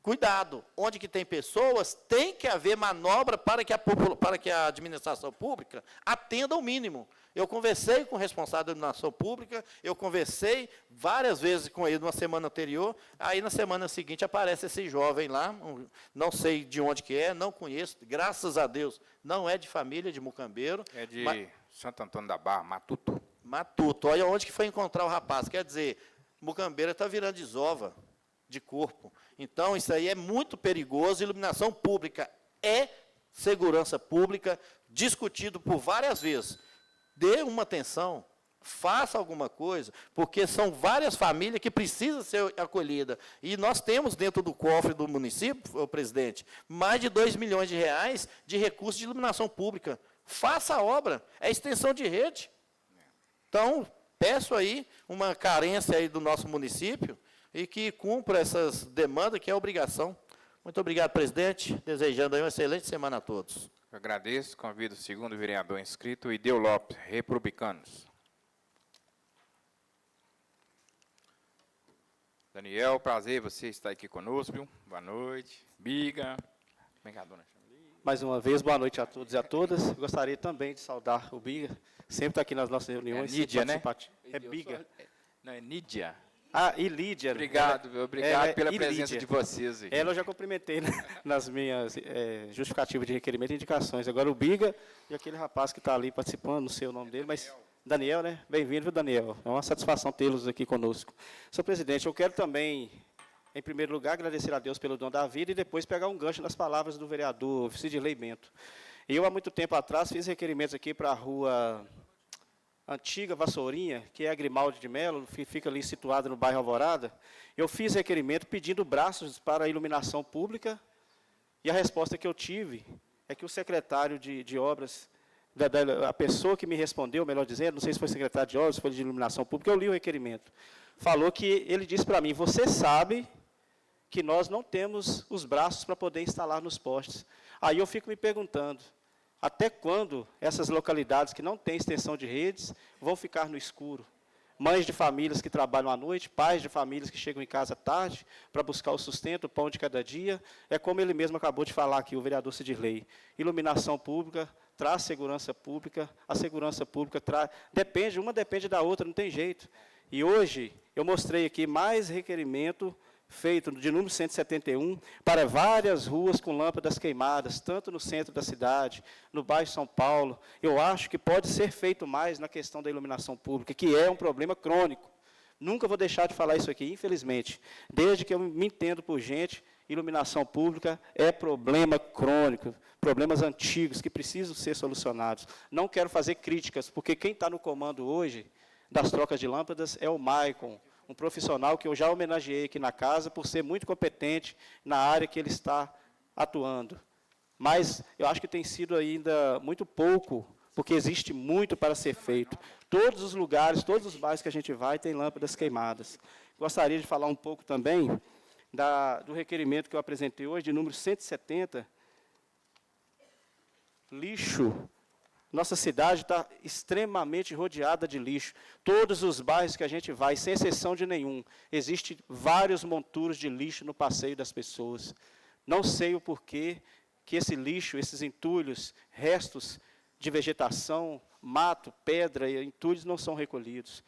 cuidado, onde que tem pessoas, tem que haver manobra para que a administração pública atenda ao mínimo. Eu conversei com o responsável da iluminação pública, eu conversei várias vezes com ele na semana anterior, aí na semana seguinte aparece esse jovem lá, não sei de onde que é, não conheço, graças a Deus, não é de família de Mucambeiro. É de Santo Antônio da Barra, Matuto. Matuto, olha onde que foi encontrar o rapaz, quer dizer, Mucambeira está virando desova de corpo. Então, isso aí é muito perigoso. Iluminação pública é segurança pública, discutido por várias vezes. Dê uma atenção, faça alguma coisa, porque são várias famílias que precisam ser acolhidas. E nós temos dentro do cofre do município, presidente, mais de 2 milhões de reais de recursos de iluminação pública. Faça a obra, é extensão de rede. Então, peço aí uma carência aí do nosso município, e que cumpra essas demandas, que é obrigação. Muito obrigado, presidente. Desejando aí uma excelente semana a todos. Eu agradeço. Convido o segundo vereador inscrito, Ideu Lopes, Republicanos. Daniel, prazer, você está aqui conosco. Boa noite. Biga. Mais uma vez, boa noite a todos e a todas. Gostaria também de saudar o Biga. Sempre está aqui nas nossas reuniões. É Nídia, né? É Biga. Não, é Nídia. Ah, e Lídia. Obrigado pela presença Lídia. de vocês aqui. Ela eu já cumprimentei nas minhas justificativas de requerimento e indicações. Agora o Biga e aquele rapaz que está ali participando, não sei o nome dele, mas Daniel, né? Bem-vindo, viu, Daniel? É uma satisfação tê-los aqui conosco. Senhor presidente, eu quero também, em primeiro lugar, agradecer a Deus pelo dom da vida e depois pegar um gancho nas palavras do vereador Sidney Bento. Eu, há muito tempo atrás, fiz requerimentos aqui para a rua Antiga Vassourinha, que é a Grimaldi de Melo, fica ali situada no bairro Alvorada. Eu fiz requerimento pedindo braços para a iluminação pública, e a resposta que eu tive é que o secretário de obras, a pessoa que me respondeu, melhor dizendo, não sei se foi secretário de obras, se foi de iluminação pública, eu li o requerimento, falou que ele disse para mim: você sabe que nós não temos os braços para poder instalar nos postes. Aí eu fico me perguntando, até quando essas localidades que não têm extensão de redes vão ficar no escuro? Mães de famílias que trabalham à noite, pais de famílias que chegam em casa tarde para buscar o sustento, o pão de cada dia. É como ele mesmo acabou de falar aqui, o vereador Sidney. Iluminação pública traz segurança pública, a segurança pública uma depende da outra, não tem jeito. E hoje eu mostrei aqui mais requerimento feito de número 171, para várias ruas com lâmpadas queimadas, tanto no centro da cidade, no bairro São Paulo. Eu acho que pode ser feito mais na questão da iluminação pública, que é um problema crônico. Nunca vou deixar de falar isso aqui, infelizmente. Desde que eu me entendo por gente, iluminação pública é problema crônico, problemas antigos que precisam ser solucionados. Não quero fazer críticas, porque quem está no comando hoje das trocas de lâmpadas é o Maicon, um profissional que eu já homenageei aqui na casa por ser muito competente na área que ele está atuando. Mas eu acho que tem sido ainda muito pouco, porque existe muito para ser feito. Todos os lugares, todos os bairros que a gente vai, tem lâmpadas queimadas. Gostaria de falar um pouco também do requerimento que eu apresentei hoje, de número 170, lixo. Nossa cidade está extremamente rodeada de lixo. Todos os bairros que a gente vai, sem exceção de nenhum, existem vários monturos de lixo no passeio das pessoas. Não sei o porquê que esse lixo, esses entulhos, restos de vegetação, mato, pedra e entulhos não são recolhidos.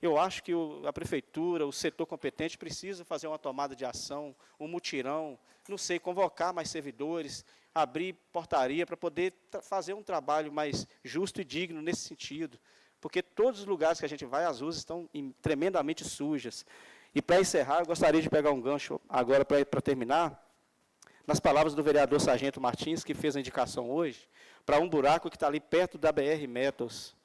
Eu acho que a prefeitura, o setor competente, precisa fazer uma tomada de ação, um mutirão, não sei, convocar mais servidores, abrir portaria para poder fazer um trabalho mais justo e digno nesse sentido. Porque todos os lugares que a gente vai, as ruas estão tremendamente sujas. E, para encerrar, eu gostaria de pegar um gancho agora para terminar, nas palavras do vereador Sargento Martins, que fez a indicação hoje, para um buraco que está ali perto da BR Metals,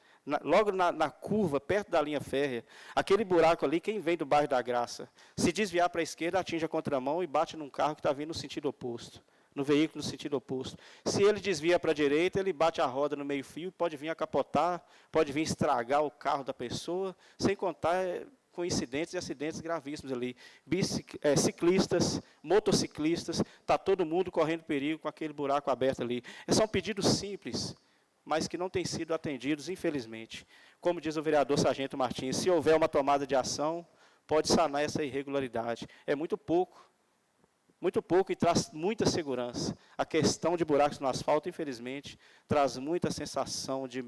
logo na curva, perto da linha férrea. Aquele buraco ali, quem vem do bairro da Graça, se desviar para a esquerda, atinge a contramão e bate num carro que está vindo no sentido oposto, no veículo no sentido oposto. Se ele desvia para a direita, ele bate a roda no meio-fio, pode vir a capotar, pode vir estragar o carro da pessoa, sem contar com incidentes e acidentes gravíssimos ali. Ciclistas, motociclistas, está todo mundo correndo perigo com aquele buraco aberto ali. São pedidos simples, mas que não têm sido atendidos, infelizmente. Como diz o vereador Sargento Martins, se houver uma tomada de ação, pode sanar essa irregularidade. É muito pouco muito pouco e traz muita segurança. A questão de buracos no asfalto, infelizmente, traz muita sensação de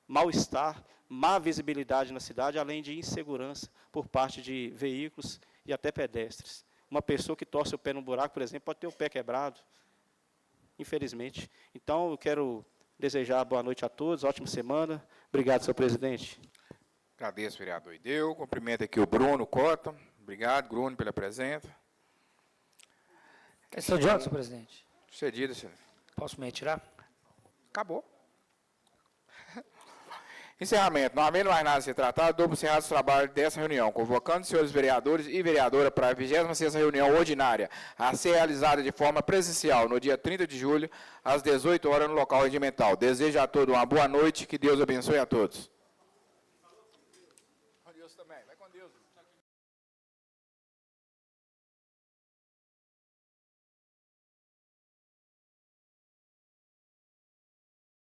mal-estar, má visibilidade na cidade, além de insegurança por parte de veículos e até pedestres. Uma pessoa que torce o pé no buraco, por exemplo, pode ter o pé quebrado, infelizmente. Então, eu quero desejar boa noite a todos, ótima semana. Obrigado, senhor presidente. Agradeço, vereador Ideu. Cumprimento aqui o Bruno Cota. Obrigado, Bruno, pela presença. Questão de ordem, senhor presidente. Cedido, senhor. Posso me retirar? Acabou. Encerramento. Não havendo mais nada a ser tratado, dou por encerrado os trabalhos dessa reunião, convocando os senhores vereadores e vereadora para a 26ª reunião ordinária, a ser realizada de forma presencial no dia 30 de julho, às 18 horas, no local regimental. Desejo a todos uma boa noite, que Deus abençoe a todos.